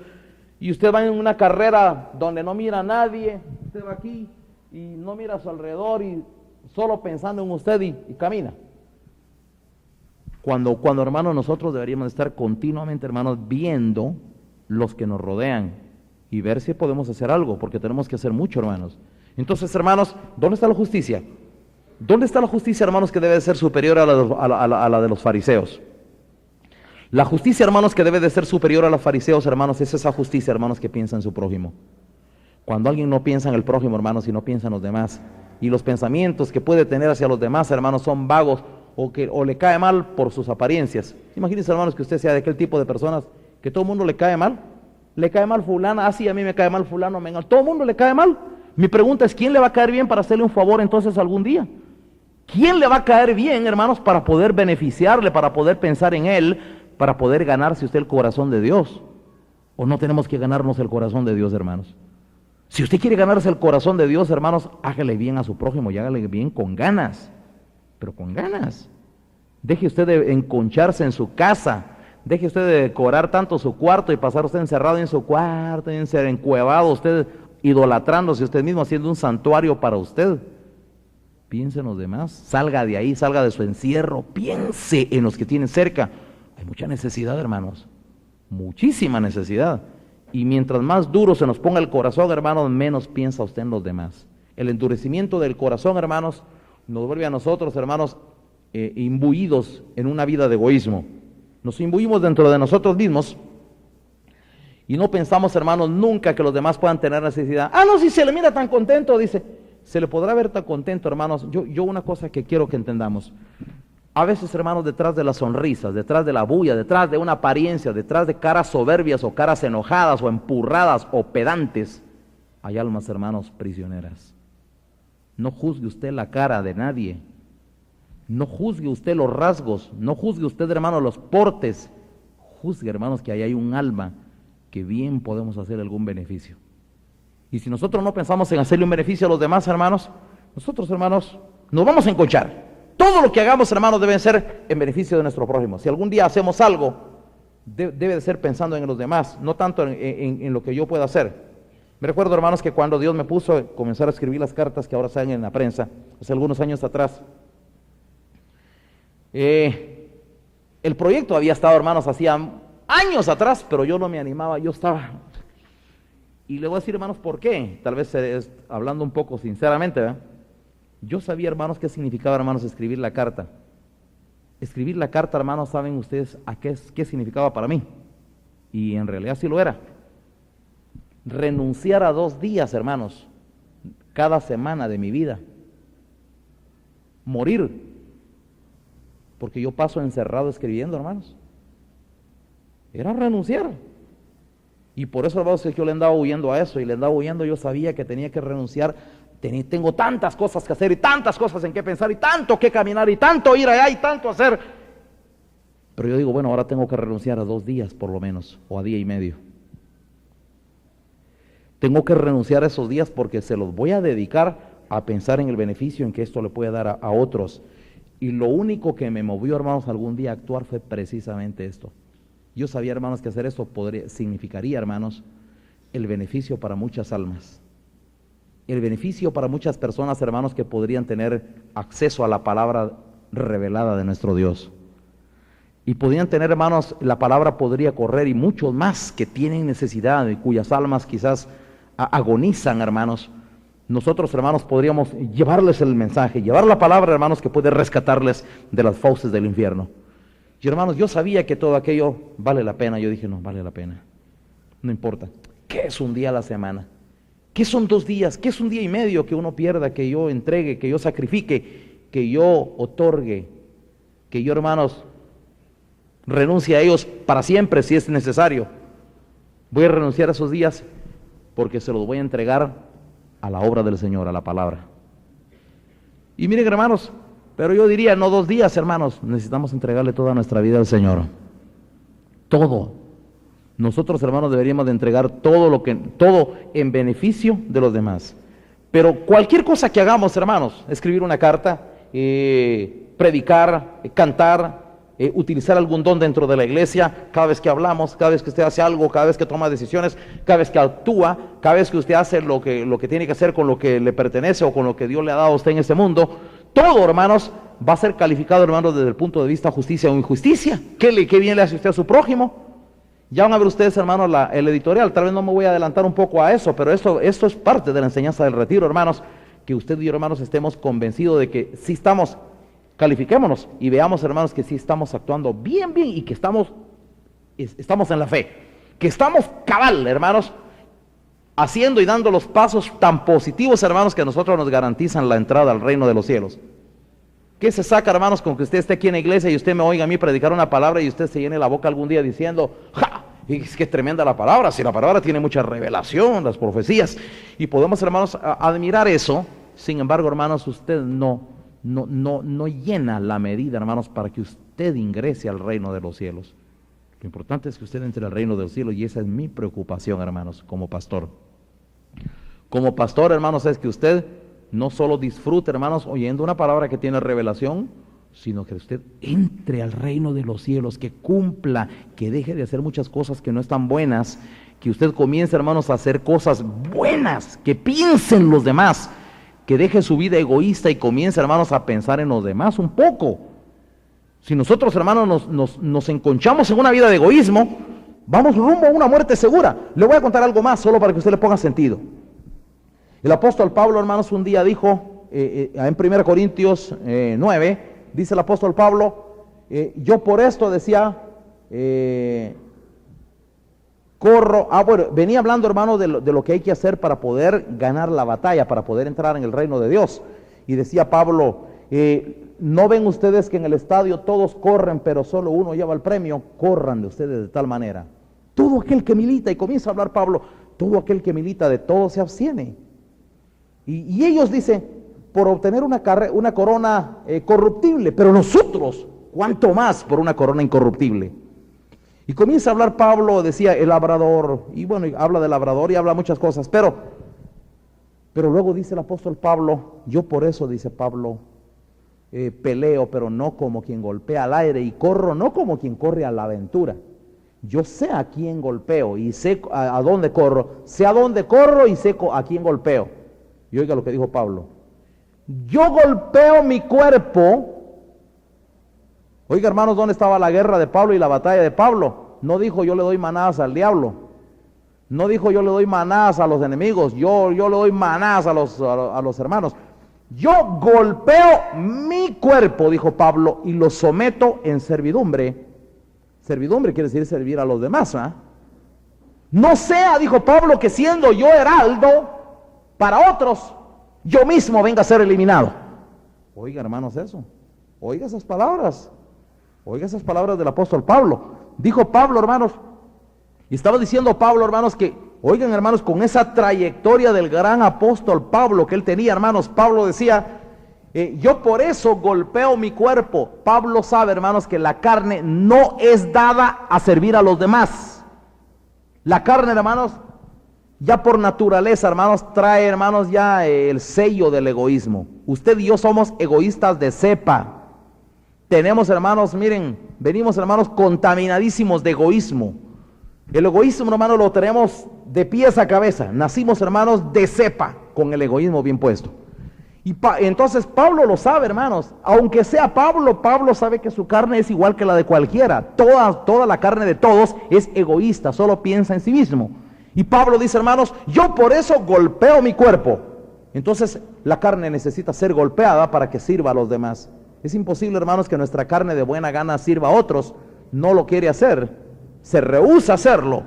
y usted va en una carrera donde no mira a nadie, usted va aquí y no mira a su alrededor y solo pensando en usted y camina. Cuando hermanos, nosotros deberíamos estar continuamente, hermanos, viendo los que nos rodean y ver si podemos hacer algo, porque tenemos que hacer mucho, hermanos. Entonces, hermanos, ¿dónde está la justicia? ¿Dónde está la justicia, hermanos, que debe ser superior a la de los fariseos? La justicia, hermanos, que debe de ser superior a los fariseos, hermanos, es esa justicia, hermanos, que piensa en su prójimo. Cuando alguien no piensa en el prójimo, hermanos, y no piensa en los demás, y los pensamientos que puede tener hacia los demás, hermanos, son vagos, o le cae mal por sus apariencias. Imagínense, hermanos, que usted sea de aquel tipo de personas que todo el mundo le cae mal. Le cae mal fulana, así a mí me cae mal fulano, todo el mundo le cae mal. Mi pregunta es, ¿quién le va a caer bien para hacerle un favor entonces algún día? ¿Quién le va a caer bien, hermanos, para poder beneficiarle, para poder pensar en él, para poder ganarse usted el corazón de Dios? ¿O no tenemos que ganarnos el corazón de Dios, hermanos? Si usted quiere ganarse el corazón de Dios, hermanos, hágale bien a su prójimo y hágale bien con ganas. Pero con ganas. Deje usted de enconcharse en su casa, deje usted de decorar tanto su cuarto y pasar usted encerrado en su cuarto, encuevado, usted idolatrándose usted mismo, haciendo un santuario para usted. Piense en los demás, salga de ahí, salga de su encierro, piense en los que tienen cerca. Hay mucha necesidad, hermanos, muchísima necesidad. Y mientras más duro se nos ponga el corazón, hermanos, menos piensa usted en los demás. El endurecimiento del corazón, hermanos, nos vuelve a nosotros, hermanos, imbuidos en una vida de egoísmo. Nos imbuimos dentro de nosotros mismos y no pensamos, hermanos, nunca que los demás puedan tener necesidad. Ah, no, si se le mira tan contento, dice, se le podrá ver tan contento, hermanos. Yo una cosa que quiero que entendamos. A veces, hermanos, detrás de las sonrisas, detrás de la bulla, detrás de una apariencia, detrás de caras soberbias o caras enojadas o empurradas o pedantes, hay almas, hermanos, prisioneras. No juzgue usted la cara de nadie, no juzgue usted los rasgos, no juzgue usted, hermano, los portes, juzgue, hermanos, que ahí hay un alma que bien podemos hacer algún beneficio. Y si nosotros no pensamos en hacerle un beneficio a los demás, hermanos, nosotros, hermanos, nos vamos a enconchar. Todo lo que hagamos, hermanos, debe ser en beneficio de nuestro prójimo. Si algún día hacemos algo, debe de ser pensando en los demás, no tanto en lo que yo pueda hacer. Me recuerdo, hermanos, que cuando Dios me puso a comenzar a escribir las cartas que ahora salen en la prensa, hace algunos años atrás, el proyecto había estado, hermanos, hacía años atrás, pero yo no me animaba, yo estaba... Y le voy a decir, hermanos, ¿por qué? Tal vez hablando un poco sinceramente, ¿verdad? Yo sabía, hermanos, qué significaba, hermanos, escribir la carta. Escribir la carta, hermanos, ¿saben ustedes qué significaba para mí? Y en realidad sí lo era. Renunciar a 2 días, hermanos, cada semana de mi vida. Morir, porque yo paso encerrado escribiendo, hermanos. Era renunciar. Y por eso, hermanos, es que yo le andaba huyendo a eso, y le andaba huyendo, yo sabía que tenía que renunciar. Tengo tantas cosas que hacer, y tantas cosas en que pensar, y tanto que caminar, y tanto ir allá, y tanto hacer. Pero yo digo, bueno, ahora tengo que renunciar a 2 días por lo menos, o a día y medio. Tengo que renunciar a esos días porque se los voy a dedicar a pensar en el beneficio en que esto le puede dar a otros. Y lo único que me movió, hermanos, algún día a actuar fue precisamente esto. Yo sabía, hermanos, que hacer esto significaría, hermanos, el beneficio para muchas almas. El beneficio para muchas personas, hermanos, que podrían tener acceso a la palabra revelada de nuestro Dios. Y podrían tener, hermanos, la palabra podría correr, y muchos más que tienen necesidad y cuyas almas quizás agonizan, hermanos. Nosotros, hermanos, podríamos llevarles el mensaje, llevar la palabra, hermanos, que puede rescatarles de las fauces del infierno. Y hermanos, yo sabía que todo aquello vale la pena. Yo dije, no, vale la pena. No importa. ¿Qué es un día a la semana? ¿Qué son 2 días? ¿Qué es un día y medio que uno pierda, que yo entregue, que yo sacrifique, que yo otorgue, que yo, hermanos, renuncie a ellos para siempre si es necesario? Voy a renunciar a esos días porque se los voy a entregar a la obra del Señor, a la palabra. Y miren, hermanos, pero yo diría, no 2 días, hermanos, necesitamos entregarle toda nuestra vida al Señor. Todo. Nosotros, hermanos, deberíamos de entregar todo en beneficio de los demás. Pero cualquier cosa que hagamos, hermanos, escribir una carta, predicar, cantar, utilizar algún don dentro de la iglesia, cada vez que hablamos, cada vez que usted hace algo, cada vez que toma decisiones, cada vez que actúa, cada vez que usted hace lo que tiene que hacer con lo que le pertenece o con lo que Dios le ha dado a usted en este mundo, todo, hermanos, va a ser calificado, hermanos, desde el punto de vista justicia o injusticia. ¿Qué bien le hace usted a su prójimo? Ya van a ver ustedes, hermanos, el editorial. Tal vez no me voy a adelantar un poco a eso, pero esto es parte de la enseñanza del retiro, hermanos, que usted y yo, hermanos, estemos convencidos de que sí estamos, califiquémonos y veamos, hermanos, que sí estamos actuando bien y que estamos en la fe, que estamos cabal, hermanos, haciendo y dando los pasos tan positivos, hermanos, que a nosotros nos garantizan la entrada al reino de los cielos. ¿Qué se saca, hermanos, con que usted esté aquí en la iglesia y usted me oiga a mí predicar una palabra y usted se llene la boca algún día diciendo, ¡ja! Y es que es tremenda la palabra, si la palabra tiene mucha revelación, las profecías, y podemos, hermanos, admirar eso. Sin embargo, hermanos, usted no llena la medida, hermanos, para que usted ingrese al reino de los cielos. Lo importante es que usted entre al reino de los cielos, y esa es mi preocupación, hermanos, como pastor. Como pastor, hermanos, es que usted no solo disfrute, hermanos, oyendo una palabra que tiene revelación, sino que usted entre al reino de los cielos, que cumpla, que deje de hacer muchas cosas que no están buenas, que usted comience, hermanos, a hacer cosas buenas, que piensen los demás, que deje su vida egoísta y comience, hermanos, a pensar en los demás un poco. Si nosotros, hermanos, nos enconchamos en una vida de egoísmo, vamos rumbo a una muerte segura. Le voy a contar algo más, solo para que usted le ponga sentido. El apóstol Pablo, hermanos, un día dijo, en 1 Corintios 9, dice el apóstol Pablo, yo por esto decía, corro, venía hablando, hermano, de lo que hay que hacer para poder ganar la batalla, para poder entrar en el reino de Dios. Y decía Pablo, ¿no ven ustedes que en el estadio todos corren, pero solo uno lleva el premio? Corran de ustedes de tal manera. Todo aquel que milita, y comienza a hablar Pablo, todo aquel que milita de todo se abstiene. Y ellos dicen, por obtener una corona corruptible, pero nosotros, ¿cuánto más por una corona incorruptible? Y comienza a hablar Pablo, decía el labrador, y bueno, habla del labrador y habla muchas cosas, pero luego dice el apóstol Pablo, yo por eso, dice Pablo, peleo, pero no como quien golpea al aire, y corro no como quien corre a la aventura. Yo sé a quién golpeo y sé a dónde corro, sé a dónde corro y sé a quién golpeo. Y oiga lo que dijo Pablo, yo golpeo mi cuerpo. Oiga, hermanos, ¿dónde estaba la guerra de Pablo y la batalla de Pablo? No dijo yo le doy manadas al diablo, no dijo yo le doy manadas a los enemigos, yo le doy manadas a los hermanos. Yo golpeo mi cuerpo, dijo Pablo, y lo someto en servidumbre. Servidumbre quiere decir servir a los demás, ¿eh? No sea, dijo Pablo, que siendo yo heraldo para otros, yo mismo venga a ser eliminado. Oiga, hermanos, eso. Oiga esas palabras del apóstol Pablo. Dijo Pablo, hermanos, y estaba diciendo Pablo, hermanos, que, oigan, hermanos, con esa trayectoria del gran apóstol Pablo que él tenía, hermanos, Pablo decía, yo por eso golpeo mi cuerpo. Pablo sabe, hermanos, que la carne no es dada a servir a los demás. La carne, hermanos, ya por naturaleza, hermanos, trae, hermanos, ya el sello del egoísmo. Usted y yo somos egoístas de cepa. Tenemos, hermanos, miren, venimos, hermanos, contaminadísimos de egoísmo. El egoísmo, hermanos, lo tenemos de pies a cabeza. Nacimos, hermanos, de cepa, con el egoísmo bien puesto. Y entonces Pablo lo sabe, hermanos. Aunque sea Pablo, Pablo sabe que su carne es igual que la de cualquiera. Toda la carne de todos es egoísta, solo piensa en sí mismo. Y Pablo dice, hermanos, yo por eso golpeo mi cuerpo. Entonces la carne necesita ser golpeada para que sirva a los demás. Es imposible, hermanos, que nuestra carne de buena gana sirva a otros. No lo quiere hacer, se rehúsa a hacerlo.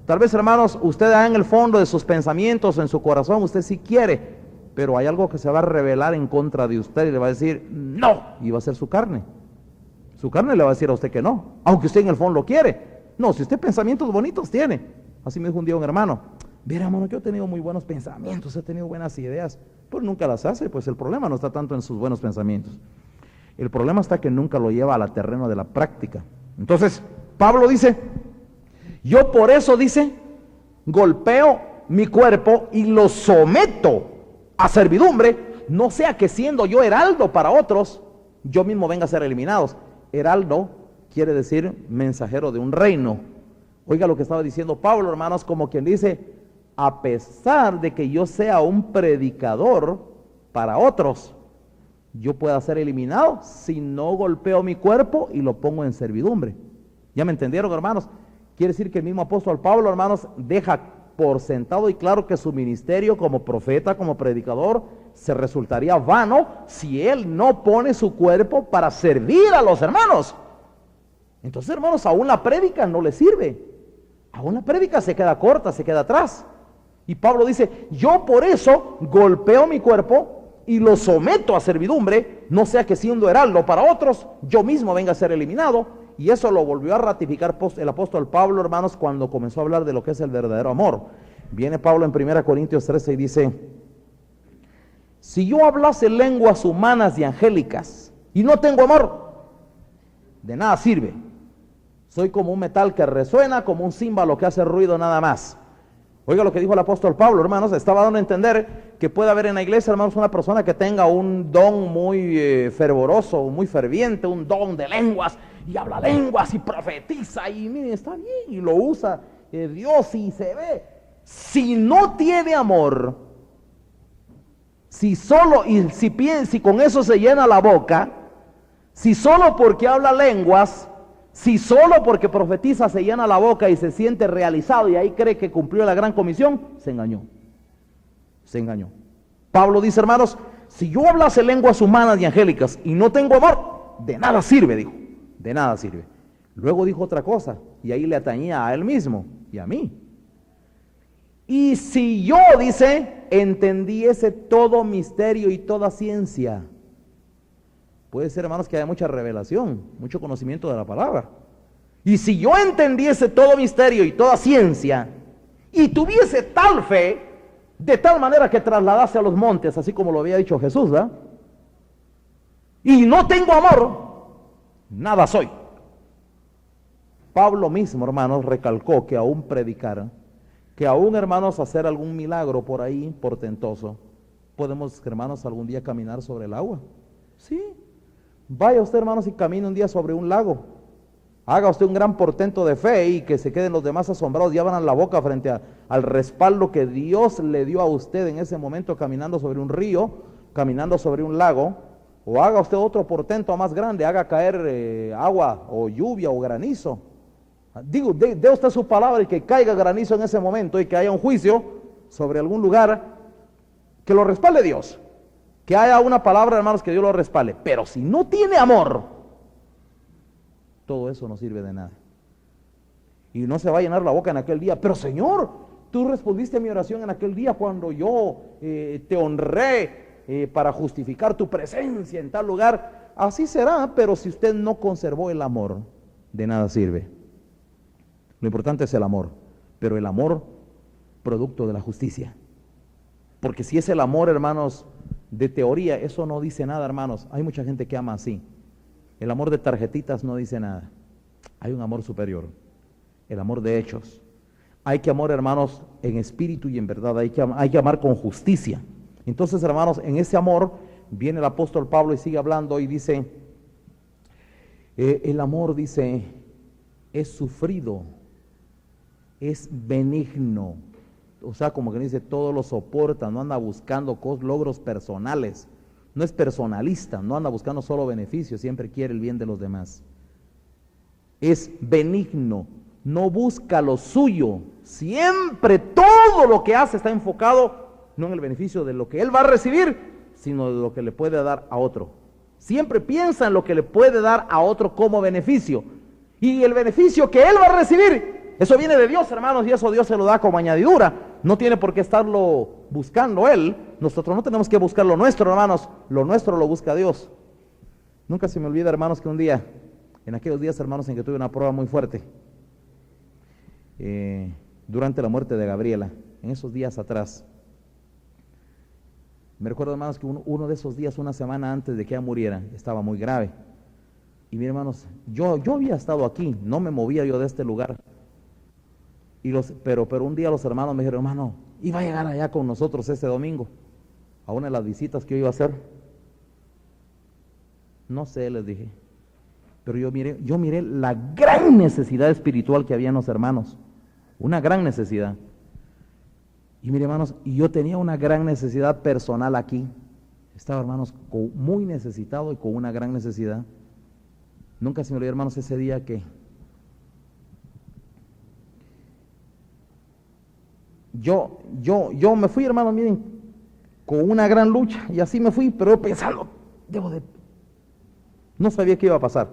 Tal vez, hermanos, usted en el fondo de sus pensamientos, en su corazón, usted sí quiere, pero hay algo que se va a revelar en contra de usted y le va a decir no, y va a ser su carne. Su carne le va a decir a usted que no, aunque usted en el fondo lo quiere. No, si usted pensamientos bonitos tiene. Así me dijo un día un hermano, mira, hermano, que yo he tenido muy buenos pensamientos, he tenido buenas ideas, pero nunca las hace. Pues el problema no está tanto en sus buenos pensamientos, el problema está que nunca lo lleva al terreno de la práctica. Entonces Pablo dice, yo por eso, dice, golpeo mi cuerpo y lo someto a servidumbre, no sea que siendo yo heraldo para otros, yo mismo venga a ser eliminados. Heraldo quiere decir mensajero de un reino. Oiga lo que estaba diciendo Pablo, hermanos, como quien dice, a pesar de que yo sea un predicador para otros, yo pueda ser eliminado si no golpeo mi cuerpo y lo pongo en servidumbre. ¿Ya me entendieron, hermanos? Quiere decir que el mismo apóstol Pablo, hermanos, deja por sentado y claro que su ministerio como profeta, como predicador, se resultaría vano si él no pone su cuerpo para servir a los hermanos. Entonces, hermanos, aún la prédica no le sirve. Aún la prédica se queda corta, se queda atrás. Y Pablo dice, yo por eso golpeo mi cuerpo y lo someto a servidumbre, no sea que siendo heraldo para otros, yo mismo venga a ser eliminado. Y eso lo volvió a ratificar el apóstol Pablo, hermanos, cuando comenzó a hablar de lo que es el verdadero amor. Viene Pablo en 1 Corintios 13 y dice, si yo hablase lenguas humanas y angélicas y no tengo amor, de nada sirve. Soy como un metal que resuena, como un címbalo que hace ruido nada más. Oiga lo que dijo el apóstol Pablo, hermanos, estaba dando a entender que puede haber en la iglesia, hermanos, una persona que tenga un don muy fervoroso, muy ferviente, un don de lenguas, y habla lenguas y profetiza, y miren, está bien, y lo usa Dios y se ve. Si no tiene amor, si solo, y si con eso se llena la boca, si solo porque habla lenguas, si solo porque profetiza se llena la boca y se siente realizado y ahí cree que cumplió la gran comisión, se engañó. Se engañó. Pablo dice, hermanos, si yo hablase lenguas humanas y angélicas y no tengo amor, de nada sirve, dijo. De nada sirve. Luego dijo otra cosa y ahí le atañía a él mismo y a mí. Y si yo, dice, entendiese todo misterio y toda ciencia. Puede ser, hermanos, que haya mucha revelación, mucho conocimiento de la palabra. Y si yo entendiese todo misterio y toda ciencia, y tuviese tal fe, de tal manera que trasladase a los montes, así como lo había dicho Jesús, ¿verdad? Y no tengo amor, nada soy. Pablo mismo, hermanos, recalcó que aún predicar, que aún, hermanos, hacer algún milagro por ahí portentoso, podemos, hermanos, algún día caminar sobre el agua. Sí. Vaya usted, hermanos, y camine un día sobre un lago. Haga usted un gran portento de fe y que se queden los demás asombrados y abran la boca frente al respaldo que Dios le dio a usted en ese momento caminando sobre un río, caminando sobre un lago. O haga usted otro portento más grande, haga caer agua o lluvia o granizo. Digo, dé usted su palabra y que caiga granizo en ese momento y que haya un juicio sobre algún lugar, que lo respalde Dios. Que haya una palabra, hermanos, que Dios lo respalde. Pero si no tiene amor, todo eso no sirve de nada. Y no se va a llenar la boca en aquel día. Pero Señor, tú respondiste a mi oración en aquel día cuando yo te honré para justificar tu presencia en tal lugar. Así será, pero si usted no conservó el amor, de nada sirve. Lo importante es el amor, pero el amor producto de la justicia. Porque si es el amor, hermanos, de teoría, eso no dice nada, hermanos. Hay mucha gente que ama así. El amor de tarjetitas no dice nada. Hay un amor superior, el amor de hechos. Hay que amar, hermanos, en espíritu y en verdad. Hay que amar con justicia. Entonces, hermanos, en ese amor viene el apóstol Pablo y sigue hablando y dice, el amor, dice, es sufrido, es benigno. O sea, como que dice, todo lo soporta, no anda buscando logros personales, no es personalista, no anda buscando solo beneficios, siempre quiere el bien de los demás. Es benigno, no busca lo suyo, siempre todo lo que hace está enfocado no en el beneficio de lo que él va a recibir, sino de lo que le puede dar a otro. Siempre piensa en lo que le puede dar a otro como beneficio, y el beneficio que él va a recibir, eso viene de Dios, hermanos, y eso Dios se lo da como añadidura. No tiene por qué estarlo buscando Él. Nosotros no tenemos que buscar lo nuestro, hermanos. Lo nuestro lo busca Dios. Nunca se me olvida, hermanos, que un día, en aquellos días, hermanos, en que tuve una prueba muy fuerte, durante la muerte de Gabriela, en esos días atrás, me recuerdo, hermanos, que uno de esos días, una semana antes de que ella muriera, estaba muy grave. Y miren, hermanos, yo había estado aquí, no me movía yo de este lugar. Pero un día los hermanos me dijeron, hermano, iba a llegar allá con nosotros ese domingo. a una de las visitas que yo iba a hacer. No sé, les dije, pero yo miré la gran necesidad espiritual que había en los hermanos, una gran necesidad. Y mire, hermanos, y yo tenía una gran necesidad personal aquí. Estaba, hermanos, muy necesitado y con una gran necesidad. Nunca se me olvidó, hermanos, ese día que yo me fui, hermanos, miren, con una gran lucha, y así me fui, pero yo pensando, no sabía qué iba a pasar.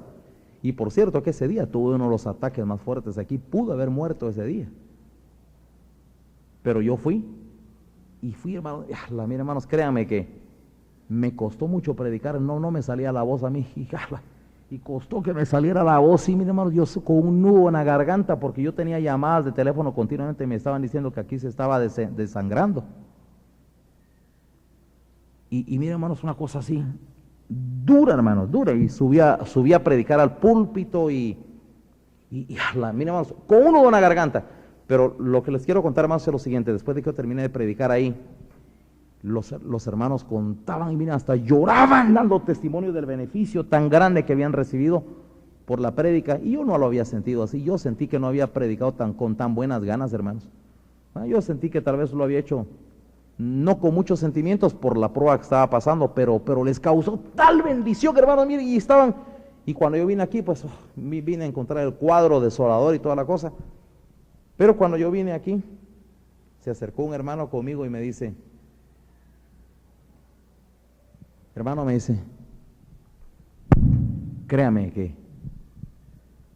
Y por cierto que ese día tuve uno de los ataques más fuertes aquí, pude haber muerto ese día. Pero yo fui, hermanos, mira, hermanos, créanme que me costó mucho predicar, no me salía la voz a mí, y costó que me saliera la voz, y mira, hermanos, yo con un nudo en la garganta, porque yo tenía llamadas de teléfono continuamente, me estaban diciendo que aquí se estaba desangrando. Y mira, hermanos, una cosa así, dura, hermanos, dura, y subía a predicar al púlpito, mira, hermanos, con un nudo en la garganta. Pero lo que les quiero contar, hermanos, es lo siguiente. Después de que yo terminé de predicar ahí, los hermanos contaban y mira, hasta lloraban dando testimonio del beneficio tan grande que habían recibido por la prédica. Y yo no lo había sentido así. Yo sentí que no había predicado con tan buenas ganas, hermanos. Yo sentí que tal vez lo había hecho no con muchos sentimientos por la prueba que estaba pasando, pero les causó tal bendición, hermanos, miren, y cuando yo vine aquí, pues vine a encontrar el cuadro desolador y toda la cosa. Pero cuando yo vine aquí, se acercó un hermano conmigo y me dice, hermano, me dice, créame que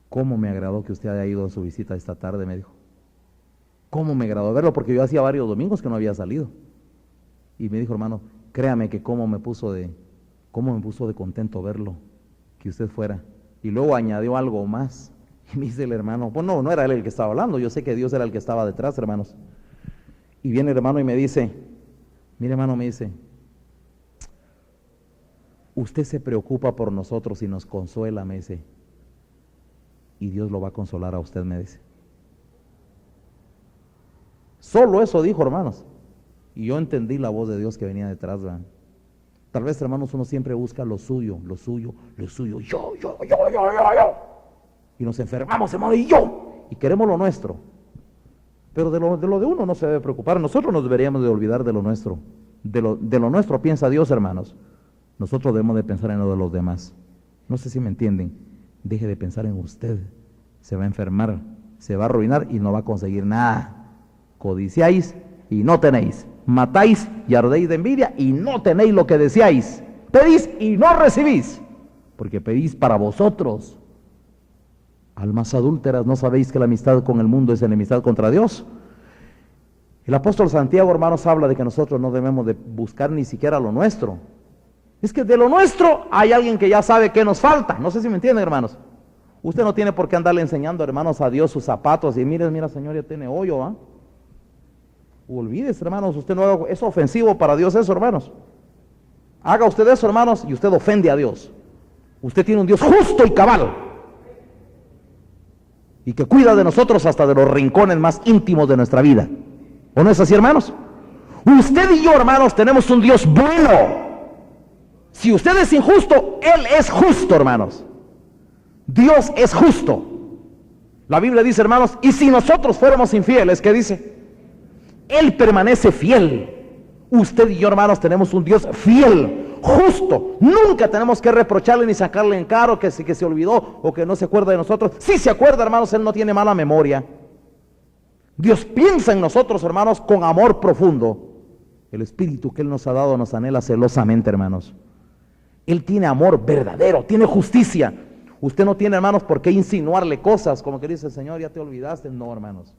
cómo me agradó que usted haya ido a su visita esta tarde, me dijo. Cómo me agradó verlo, porque yo hacía varios domingos que no había salido. Y me dijo, hermano, créame que cómo me puso de contento verlo, que usted fuera. Y luego añadió algo más. Y me dice el hermano, pues no era él el que estaba hablando, yo sé que Dios era el que estaba detrás, hermanos. Y viene el hermano y me dice, mire, hermano, me dice, usted se preocupa por nosotros y nos consuela, me dice, y Dios lo va a consolar a usted, me dice. Solo eso dijo, hermanos, y yo entendí la voz de Dios que venía detrás, ¿verdad? Tal vez, hermanos, uno siempre busca lo suyo, yo. Y nos enfermamos, hermano, y queremos lo nuestro. Pero de lo de uno no se debe preocupar. Nosotros nos deberíamos de olvidar de lo nuestro. De lo nuestro piensa Dios, hermanos. Nosotros debemos de pensar en lo de los demás. No sé si me entienden. Deje de pensar en usted. Se va a enfermar, se va a arruinar y no va a conseguir nada. Codiciáis y no tenéis. Matáis y ardéis de envidia y no tenéis lo que deseáis. Pedís y no recibís, porque pedís para vosotros. Almas adúlteras, ¿no sabéis que la amistad con el mundo es enemistad contra Dios? El apóstol Santiago, hermanos, habla de que nosotros no debemos de buscar ni siquiera lo nuestro. Es que de lo nuestro hay alguien que ya sabe qué nos falta. No sé si me entienden, hermanos. Usted no tiene por qué andarle enseñando, hermanos, a Dios sus zapatos y mira, Señor, ya tiene hoyo, ¿ah? Olvídese, hermanos, usted no haga, es ofensivo para Dios eso, hermanos. Haga usted eso, hermanos, y usted ofende a Dios. Usted tiene un Dios justo y cabal, y que cuida de nosotros hasta de los rincones más íntimos de nuestra vida. ¿O no es así, hermanos? Usted y yo, hermanos, tenemos un Dios bueno. Si usted es injusto, Él es justo, hermanos. Dios es justo. La Biblia dice, hermanos, y si nosotros fuéramos infieles, ¿qué dice? Él permanece fiel. Usted y yo, hermanos, tenemos un Dios fiel, justo. Nunca tenemos que reprocharle ni sacarle en cara que se olvidó o que no se acuerda de nosotros. Si se acuerda, hermanos, Él no tiene mala memoria. Dios piensa en nosotros, hermanos, con amor profundo. El Espíritu que Él nos ha dado nos anhela celosamente, hermanos. Él tiene amor verdadero, tiene justicia. Usted no tiene, hermanos, por qué insinuarle cosas como que dice el Señor, ya te olvidaste. No, hermanos.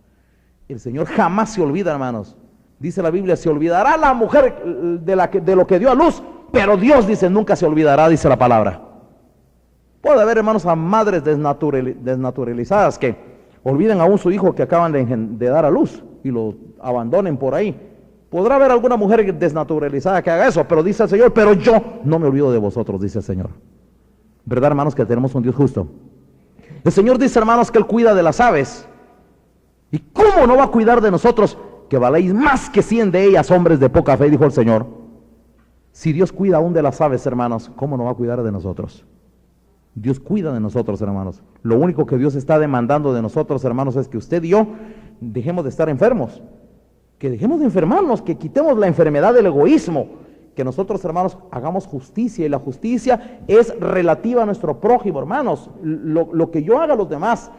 El Señor jamás se olvida, hermanos. Dice la Biblia, se olvidará la mujer de lo que dio a luz, pero Dios, dice, nunca se olvidará, dice la palabra. Puede haber, hermanos, a madres desnaturalizadas que olviden aún su hijo que acaban de dar a luz y lo abandonen por ahí. Podrá haber alguna mujer desnaturalizada que haga eso, pero dice el Señor, pero yo no me olvido de vosotros, dice el Señor. ¿Verdad, hermanos, que tenemos un Dios justo? El Señor dice, hermanos, que Él cuida de las aves. ¿Y cómo no va a cuidar de nosotros, que valéis más que 100 de ellas, hombres de poca fe? Dijo el Señor. Si Dios cuida aún de las aves, hermanos, ¿cómo no va a cuidar de nosotros? Dios cuida de nosotros, hermanos. Lo único que Dios está demandando de nosotros, hermanos, es que usted y yo dejemos de estar enfermos, que dejemos de enfermarnos, que quitemos la enfermedad del egoísmo, que nosotros, hermanos, hagamos justicia, y la justicia es relativa a nuestro prójimo, hermanos. Lo que yo haga a los demás.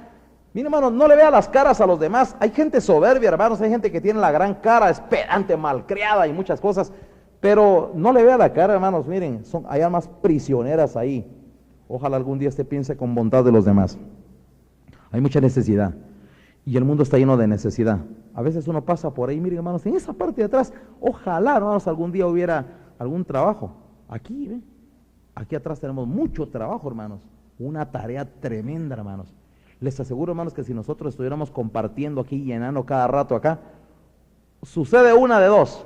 Miren, hermanos, no le vea las caras a los demás. Hay gente soberbia, hermanos, hay gente que tiene la gran cara, es pedante, malcriada y muchas cosas, pero no le vea la cara, hermanos. Miren, hay almas prisioneras ahí. Ojalá algún día usted piense con bondad de los demás. Hay mucha necesidad y el mundo está lleno de necesidad. A veces uno pasa por ahí, miren, hermanos, en esa parte de atrás, ojalá, hermanos, algún día hubiera algún trabajo. Aquí, ¿ve? Aquí atrás tenemos mucho trabajo, hermanos. Una tarea tremenda, hermanos. Les aseguro, hermanos, que si nosotros estuviéramos compartiendo aquí, llenando cada rato acá, sucede una de dos,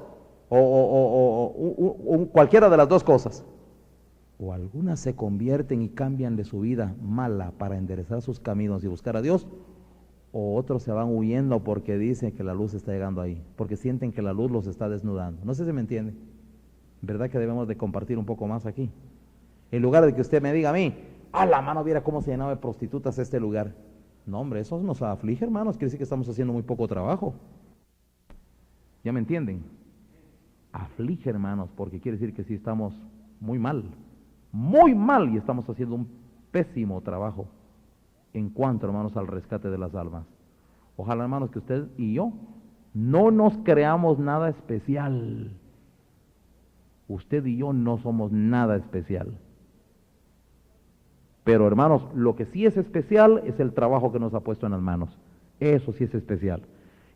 o cualquiera de las dos cosas. O algunas se convierten y cambian de su vida mala para enderezar sus caminos y buscar a Dios, o otros se van huyendo porque dicen que la luz está llegando ahí, porque sienten que la luz los está desnudando. No sé si me entiende. ¿Verdad que debemos de compartir un poco más aquí? En lugar de que usted me diga a mí, a la mano, viera cómo se llenaba de prostitutas este lugar. No, hombre, eso nos aflige, hermanos, quiere decir que estamos haciendo muy poco trabajo. ¿Ya me entienden? Aflige, hermanos, porque quiere decir que sí estamos muy mal, y estamos haciendo un pésimo trabajo en cuanto, hermanos, al rescate de las almas. Ojalá, hermanos, que usted y yo no nos creamos nada especial. Usted y yo no somos nada especial. Pero, hermanos, lo que sí es especial es el trabajo que nos ha puesto en las manos. Eso sí es especial.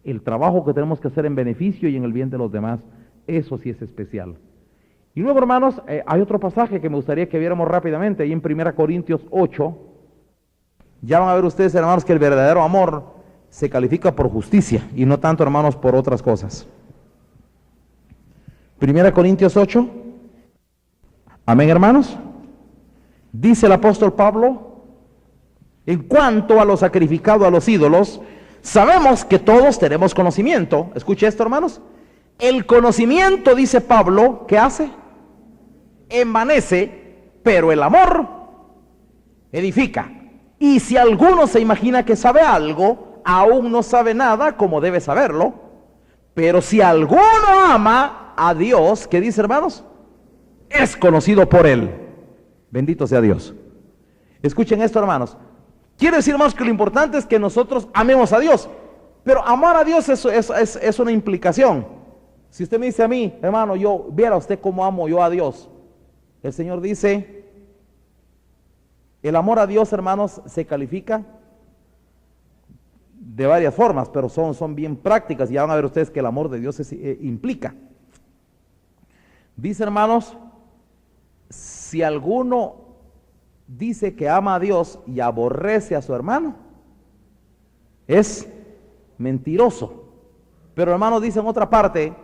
El trabajo que tenemos que hacer en beneficio y en el bien de los demás, eso sí es especial. Y luego, hermanos, hay otro pasaje que me gustaría que viéramos rápidamente, ahí en 1 Corintios 8. Ya van a ver ustedes, hermanos, que el verdadero amor se califica por justicia y no tanto, hermanos, por otras cosas. 1 Corintios 8. Amén, hermanos. Dice el apóstol Pablo, en cuanto a lo sacrificado a los ídolos, sabemos que todos tenemos conocimiento. Escuche esto, hermanos. El conocimiento, dice Pablo, ¿qué hace? Envanece, pero el amor edifica. Y si alguno se imagina que sabe algo, aún no sabe nada como debe saberlo. Pero si alguno ama a Dios, ¿qué dice, hermanos? Es conocido por él. Bendito sea Dios. Escuchen esto, hermanos. Quiere decir, hermanos, que lo importante es que nosotros amemos a Dios. Pero amar a Dios es una implicación. Si usted me dice a mí, hermano, yo viera usted cómo amo yo a Dios. El Señor dice, el amor a Dios, hermanos, se califica de varias formas, pero son bien prácticas, y ya van a ver ustedes que el amor de Dios implica. Dice, hermanos, si alguno dice que ama a Dios y aborrece a su hermano, es mentiroso. Pero, hermanos, dice en otra parte,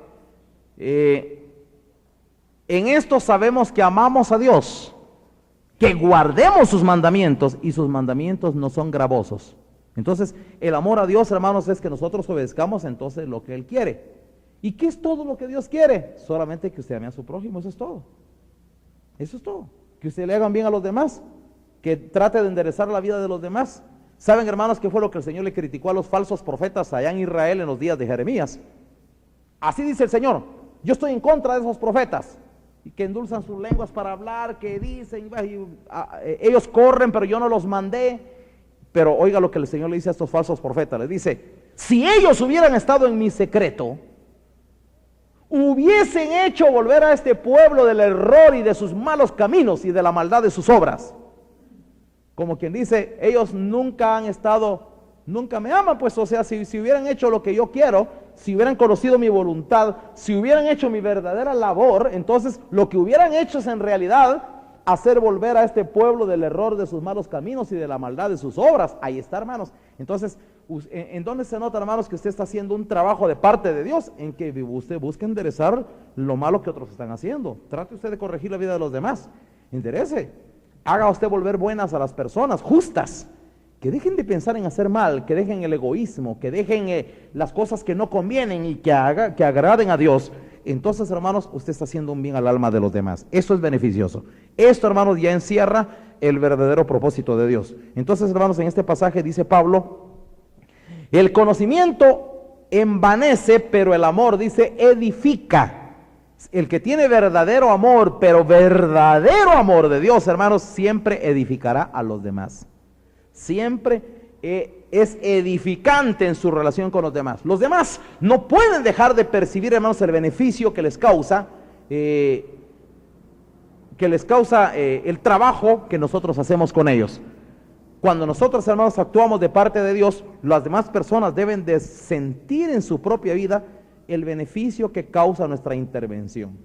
en esto sabemos que amamos a Dios, que guardemos sus mandamientos, y sus mandamientos no son gravosos. Entonces, el amor a Dios, hermanos, es que nosotros obedezcamos entonces lo que Él quiere. ¿Y qué es todo lo que Dios quiere? Solamente que usted ame a su prójimo, eso es todo. Eso es todo. Que usted le hagan bien a los demás, que trate de enderezar la vida de los demás. ¿Saben, hermanos, qué fue lo que el Señor le criticó a los falsos profetas allá en Israel en los días de Jeremías? Así dice el Señor: yo estoy en contra de esos profetas, y que endulzan sus lenguas para hablar, que dicen, ellos corren, pero yo no los mandé. Pero oiga lo que el Señor le dice a estos falsos profetas. Les dice: si ellos hubieran estado en mi secreto, hubiesen hecho volver a este pueblo del error y de sus malos caminos y de la maldad de sus obras. Como quien dice, ellos nunca han estado, nunca me aman, pues, o sea, si hubieran hecho lo que yo quiero, si hubieran conocido mi voluntad, si hubieran hecho mi verdadera labor, entonces lo que hubieran hecho es en realidad hacer volver a este pueblo del error de sus malos caminos y de la maldad de sus obras. Ahí está, hermanos. Entonces, ¿en dónde se nota, hermanos, que usted está haciendo un trabajo de parte de Dios? En que usted busca enderezar lo malo que otros están haciendo. Trate usted de corregir la vida de los demás. Enderece. Haga usted volver buenas a las personas, justas. Que dejen de pensar en hacer mal, que dejen el egoísmo, que dejen las cosas que no convienen y que agraden a Dios. entonces, hermanos, usted está haciendo un bien al alma de los demás. Eso es beneficioso. Esto, hermanos, ya encierra el verdadero propósito de Dios. Entonces, hermanos, en este pasaje dice Pablo, el conocimiento envanece, pero el amor, dice, edifica. El que tiene verdadero amor, pero verdadero amor de Dios, hermanos, siempre edificará a los demás. Siempre es edificante en su relación con los demás. Los demás no pueden dejar de percibir, hermanos, el beneficio que les causa, el trabajo que nosotros hacemos con ellos. Cuando nosotros, hermanos, actuamos de parte de Dios, las demás personas deben de sentir en su propia vida el beneficio que causa nuestra intervención.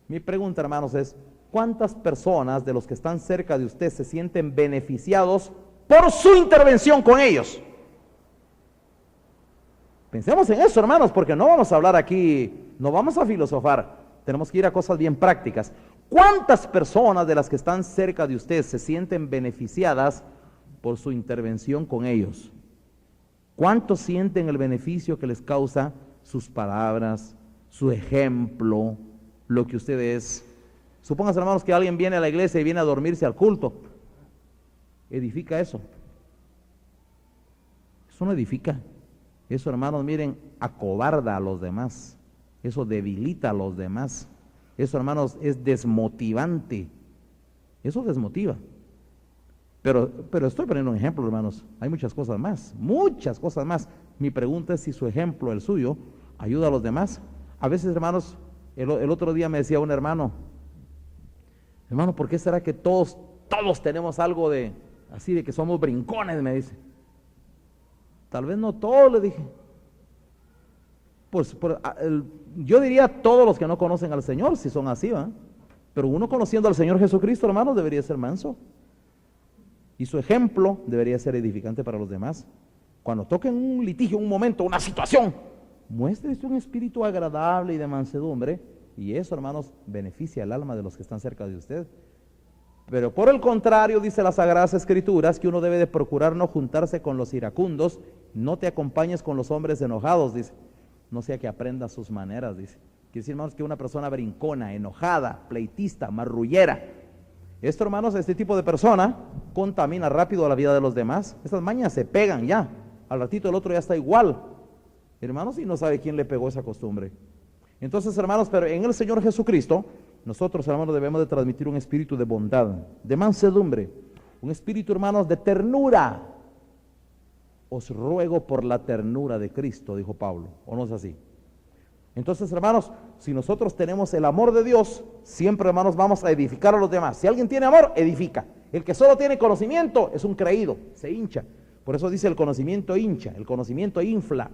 Mi pregunta, hermanos, es, ¿cuántas personas de los que están cerca de usted se sienten beneficiados por su intervención con ellos? Pensemos en eso, hermanos, porque no vamos a hablar aquí, no vamos a filosofar, tenemos que ir a cosas bien prácticas. ¿Cuántas personas de las que están cerca de usted se sienten beneficiadas por su intervención con ellos? ¿Cuántos sienten el beneficio que les causa sus palabras, su ejemplo, lo que usted es? Supóngase, hermanos, que alguien viene a la iglesia y viene a dormirse al culto. ¿Edifica eso? Eso no edifica. Eso, hermanos, miren, acobarda a los demás. Eso debilita a los demás. Eso, hermanos, es desmotivante. Eso desmotiva. Pero estoy poniendo un ejemplo, hermanos. Hay muchas cosas más, muchas cosas más. Mi pregunta es si su ejemplo, el suyo, ayuda a los demás. A veces, hermanos, el otro día me decía un hermano, ¿por qué será que todos tenemos algo de, así de que somos brincones? Me dice. Tal vez no todos, le dije. Pues yo diría todos los que no conocen al Señor, si son así, ¿va? Pero uno conociendo al Señor Jesucristo, hermanos, debería ser manso. Y su ejemplo debería ser edificante para los demás. Cuando toquen un litigio, un momento, una situación, muéstrese un espíritu agradable y de mansedumbre, y eso, hermanos, beneficia el alma de los que están cerca de usted. Pero por el contrario, dice las Sagradas Escrituras, que uno debe de procurar no juntarse con los iracundos, no te acompañes con los hombres enojados, dice, no sea que aprendas sus maneras, dice. Quiere decir, hermanos, que una persona brincona, enojada, pleitista, marrullera, esto, hermanos, este tipo de persona contamina rápido la vida de los demás. Estas mañas se pegan ya, al ratito el otro ya está igual, hermanos, y no sabe quién le pegó esa costumbre. Entonces, hermanos, pero en el Señor Jesucristo, nosotros, hermanos, debemos de transmitir un espíritu de bondad, de mansedumbre, un espíritu, hermanos, de ternura. Os ruego por la ternura de Cristo, dijo Pablo, ¿o no es así? Entonces, hermanos, si nosotros tenemos el amor de Dios, siempre, hermanos, vamos a edificar a los demás. Si alguien tiene amor, edifica. El que solo tiene conocimiento es un creído, se hincha. Por eso dice el conocimiento hincha, el conocimiento infla.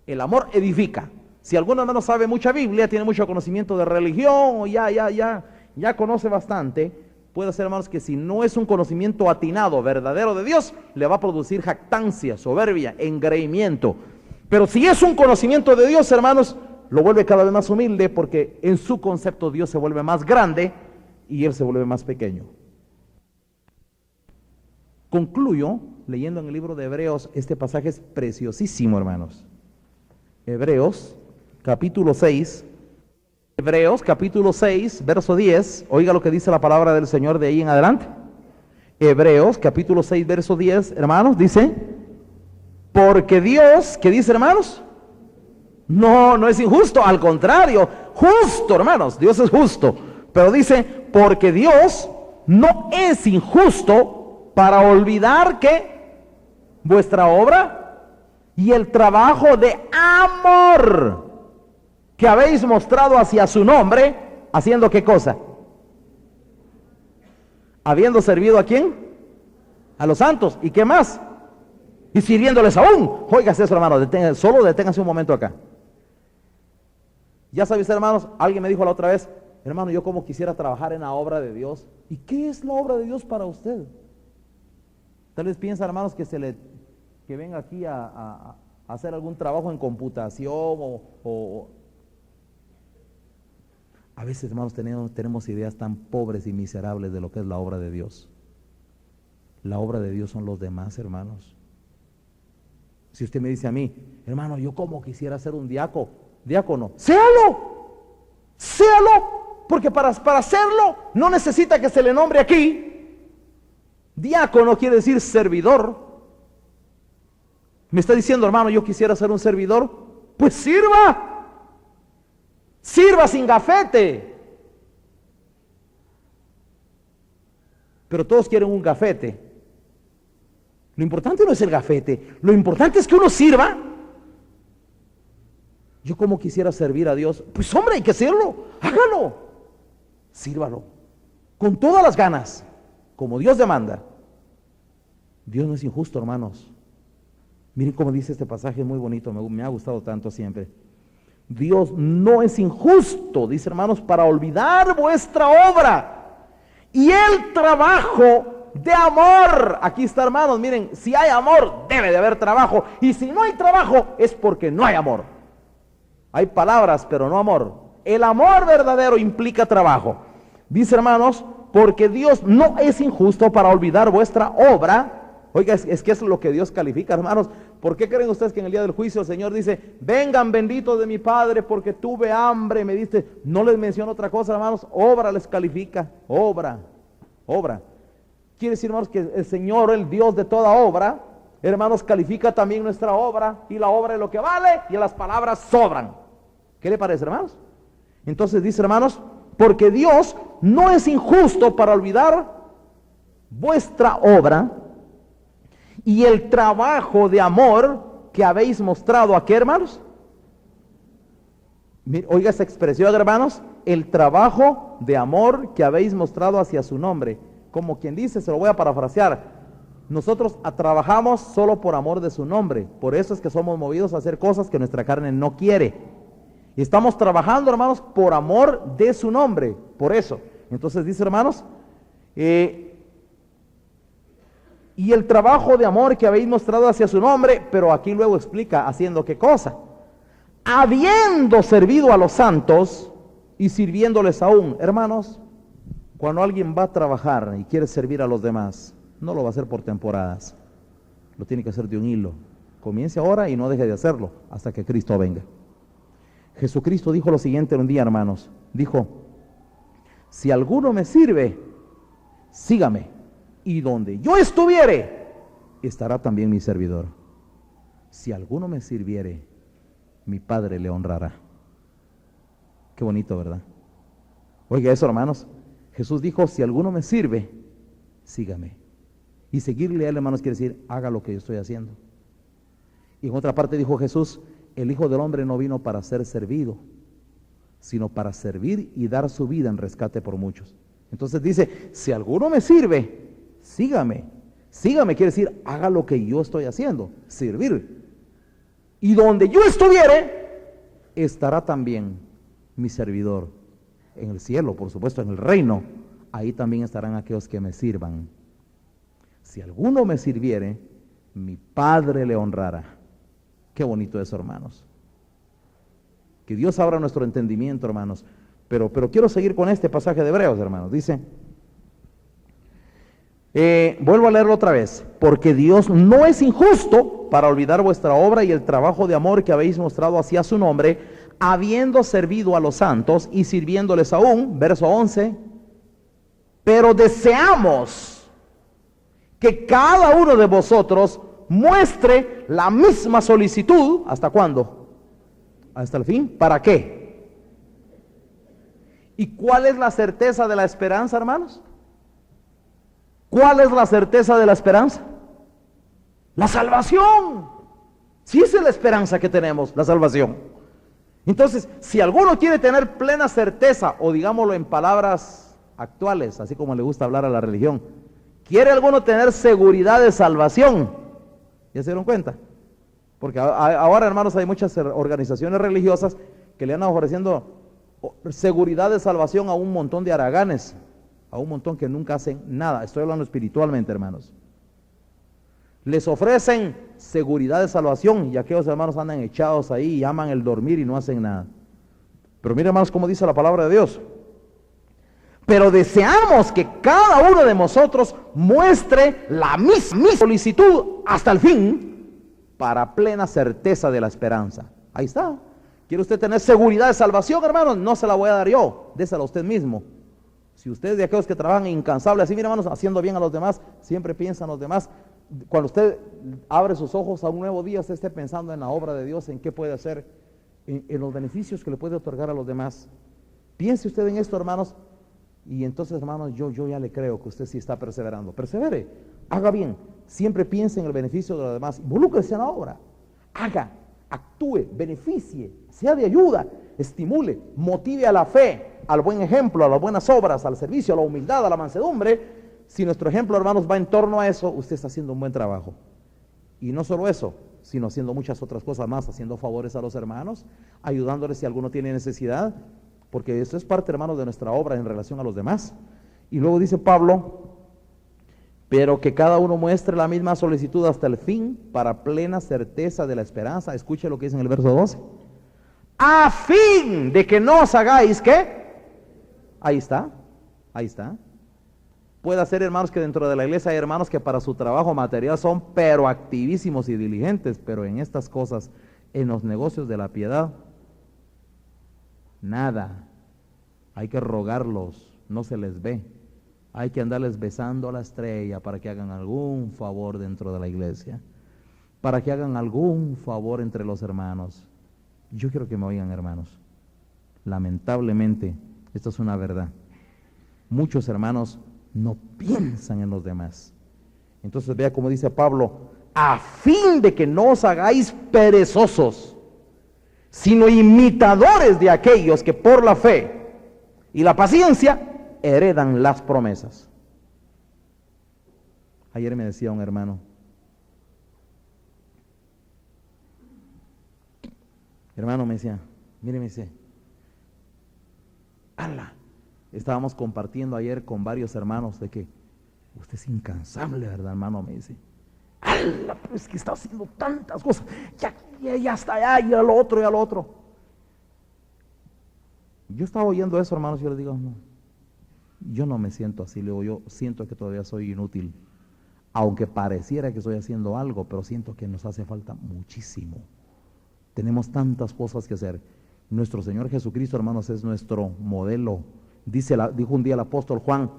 El amor edifica. Si alguno, hermano, sabe mucha Biblia, tiene mucho conocimiento de religión, o ya conoce bastante, puede ser, hermanos, que si no es un conocimiento atinado, verdadero de Dios, le va a producir jactancia, soberbia, engreimiento. Pero si es un conocimiento de Dios, hermanos, lo vuelve cada vez más humilde, porque en su concepto Dios se vuelve más grande y él se vuelve más pequeño. Concluyo leyendo en el libro de Hebreos, este pasaje es preciosísimo, hermanos. Hebreos, capítulo 6, verso 10, oiga lo que dice la palabra del Señor de ahí en adelante. Hebreos, capítulo 6, verso 10, hermanos, dice, porque Dios, ¿qué dice, hermanos? No es injusto, al contrario, justo, hermanos, Dios es justo, pero dice, porque Dios no es injusto para olvidar que vuestra obra y el trabajo de amor que habéis mostrado hacia su nombre, haciendo ¿qué cosa? Habiendo servido ¿a quién? A los santos, ¿y qué más? Y sirviéndoles aún. Óigase eso, hermano, solo deténgase un momento acá. Ya sabes, hermanos, alguien me dijo la otra vez, hermano, yo como quisiera trabajar en la obra de Dios. ¿Y qué es la obra de Dios para usted? Tal vez piensa, hermanos, que venga aquí a hacer algún trabajo en computación o a veces, hermanos, tenemos ideas tan pobres y miserables de lo que es la obra de Dios. La obra de Dios son los demás, hermanos. Si usted me dice a mí, hermano, yo como quisiera ser un diácono, séalo. hágalo, porque para hacerlo no necesita que se le nombre aquí. Diácono quiere decir servidor. Me está diciendo, hermano, yo quisiera ser un servidor. Pues sirva. Sirva sin gafete. Pero todos quieren un gafete. Lo importante no es el gafete, lo importante es que uno sirva. Yo como quisiera servir a Dios. Pues hombre, hay que hacerlo, hágalo, sírvalo, con todas las ganas, como Dios demanda. Dios no es injusto, hermanos. Miren cómo dice este pasaje, muy bonito, me ha gustado tanto siempre. Dios no es injusto, dice, hermanos, para olvidar vuestra obra y el trabajo de amor. Aquí está, hermanos, miren, si hay amor, debe de haber trabajo. Y si no hay trabajo, es porque no hay amor. Hay palabras, pero no amor. El amor verdadero implica trabajo. Dice, hermanos, porque Dios no es injusto para olvidar vuestra obra. Oiga, es que es lo que Dios califica, hermanos. ¿Por qué creen ustedes que en el día del juicio el Señor dice, vengan benditos de mi Padre porque tuve hambre, me diste? No les menciona otra cosa, hermanos. Obra les califica. Obra. Quiere decir, hermanos, que el Señor, el Dios de toda obra, hermanos, califica también nuestra obra, y la obra es lo que vale, y las palabras sobran. ¿Qué le parece, hermanos? Entonces dice, hermanos, porque Dios no es injusto para olvidar vuestra obra y el trabajo de amor que habéis mostrado. ¿A qué, hermanos? Oiga esa expresión, hermanos, el trabajo de amor que habéis mostrado hacia su nombre. Como quien dice, se lo voy a parafrasear, nosotros trabajamos solo por amor de su nombre. Por eso es que somos movidos a hacer cosas que nuestra carne no quiere. Y estamos trabajando, hermanos, por amor de su nombre. Por eso. Entonces dice, hermanos, y el trabajo de amor que habéis mostrado hacia su nombre, pero aquí luego explica, haciendo qué cosa. Habiendo servido a los santos y sirviéndoles aún. Hermanos, cuando alguien va a trabajar y quiere servir a los demás, no lo va a hacer por temporadas, lo tiene que hacer de un hilo. Comience ahora y no deje de hacerlo hasta que Cristo venga. Jesucristo dijo lo siguiente un día, hermanos, dijo, si alguno me sirve, sígame, y donde yo estuviere, estará también mi servidor. Si alguno me sirviere, mi Padre le honrará. Qué bonito, ¿verdad? Oiga eso, hermanos. Jesús dijo, si alguno me sirve, sígame. Y seguirle a él, hermanos, quiere decir, haga lo que yo estoy haciendo. Y en otra parte dijo Jesús, el Hijo del Hombre no vino para ser servido, sino para servir y dar su vida en rescate por muchos. Entonces dice, si alguno me sirve, sígame. Sígame quiere decir, haga lo que yo estoy haciendo, servir. Y donde yo estuviere, estará también mi servidor. En el cielo, por supuesto, en el reino, ahí también estarán aquellos que me sirvan. Si alguno me sirviere, mi Padre le honrará. Qué bonito eso, hermanos. Que Dios abra nuestro entendimiento, hermanos. Pero quiero seguir con este pasaje de Hebreos, hermanos. Dice, vuelvo a leerlo otra vez. Porque Dios no es injusto para olvidar vuestra obra y el trabajo de amor que habéis mostrado hacia su nombre, habiendo servido a los santos y sirviéndoles aún, verso 11, pero deseamos que cada uno de vosotros muestre la misma solicitud. ¿Hasta cuándo? Hasta el fin. ¿Para qué? ¿Y cuál es la certeza de la esperanza, hermanos? ¿Cuál es la certeza de la esperanza? La salvación. Si esa es la esperanza que tenemos, la salvación. Entonces, si alguno quiere tener plena certeza, o digámoslo en palabras actuales, así como le gusta hablar a la religión, ¿quiere alguno tener seguridad de salvación? ¿Ya se dieron cuenta? Porque ahora, hermanos, hay muchas organizaciones religiosas que le andan ofreciendo seguridad de salvación a un montón de haraganes, a un montón que nunca hacen nada. Estoy hablando espiritualmente, hermanos. Les ofrecen seguridad de salvación y aquellos hermanos andan echados ahí y aman el dormir y no hacen nada. Pero miren, hermanos, cómo dice la palabra de Dios. Pero deseamos que cada uno de nosotros muestre la misma solicitud hasta el fin, para plena certeza de la esperanza. Ahí está. ¿Quiere usted tener seguridad de salvación, hermanos? No se la voy a dar yo, désela a usted mismo. Si usted es de aquellos que trabajan incansables, así, mire, hermanos, haciendo bien a los demás, siempre piensa en los demás. Cuando usted abre sus ojos a un nuevo día, usted esté pensando en la obra de Dios, en qué puede hacer, en los beneficios que le puede otorgar a los demás. Piense usted en esto, hermanos, y entonces, hermanos, yo ya le creo que usted sí está perseverando. Persevere, haga bien, siempre piense en el beneficio de los demás, involúquese en la obra, haga, actúe, beneficie, sea de ayuda, estimule, motive a la fe, al buen ejemplo, a las buenas obras, al servicio, a la humildad, a la mansedumbre. Si nuestro ejemplo, hermanos, va en torno a eso, usted está haciendo un buen trabajo. Y no solo eso, sino haciendo muchas otras cosas más, haciendo favores a los hermanos, ayudándoles si alguno tiene necesidad, porque eso es parte, hermanos, de nuestra obra en relación a los demás. Y luego dice Pablo, pero que cada uno muestre la misma solicitud hasta el fin, para plena certeza de la esperanza. Escuche lo que dice en el verso 12. A fin de que no os hagáis, ¿qué? Ahí está, ahí está. Puede ser, hermanos, que dentro de la iglesia hay hermanos que para su trabajo material son pero activísimos y diligentes, pero en estas cosas, en los negocios de la piedad, nada. Hay que rogarlos, no se les ve. Hay que andarles besando a la estrella para que hagan algún favor dentro de la iglesia, para que hagan algún favor entre los hermanos. Yo quiero que me oigan, hermanos. Lamentablemente, esto es una verdad. Muchos hermanos no piensan en los demás. Entonces vea como dice Pablo, a fin de que no os hagáis perezosos, sino imitadores de aquellos que por la fe y la paciencia heredan las promesas. Ayer me decía un hermano, me decía, mire, me dice, ala, estábamos compartiendo ayer con varios hermanos de que usted es incansable, ¿verdad, hermano? Me dice, ala, pero es que está haciendo tantas cosas, ya está allá, y al otro, y al otro. Yo estaba oyendo eso, hermanos, y yo le digo, no, yo no me siento así, le digo, yo siento que todavía soy inútil, aunque pareciera que estoy haciendo algo, pero siento que nos hace falta muchísimo. Tenemos tantas cosas que hacer. Nuestro Señor Jesucristo, hermanos, es nuestro modelo. Dijo un día el apóstol Juan,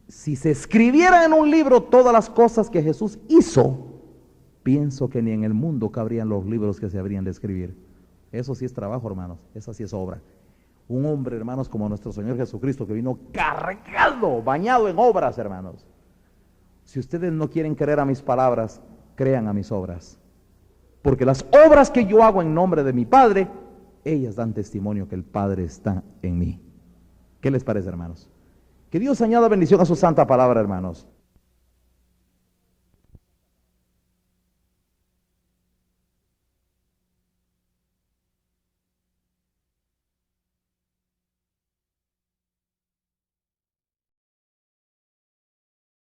si se escribiera en un libro todas las cosas que Jesús hizo, pienso que ni en el mundo cabrían los libros que se habrían de escribir. Eso sí es trabajo, hermanos, esa sí es obra. Un hombre, hermanos, como nuestro Señor Jesucristo, que vino cargado, bañado en obras, hermanos. Si ustedes no quieren creer a mis palabras, crean a mis obras. Porque las obras que yo hago en nombre de mi Padre, ellas dan testimonio que el Padre está en mí. ¿Qué les parece, hermanos? Que Dios añada bendición a su santa palabra, hermanos.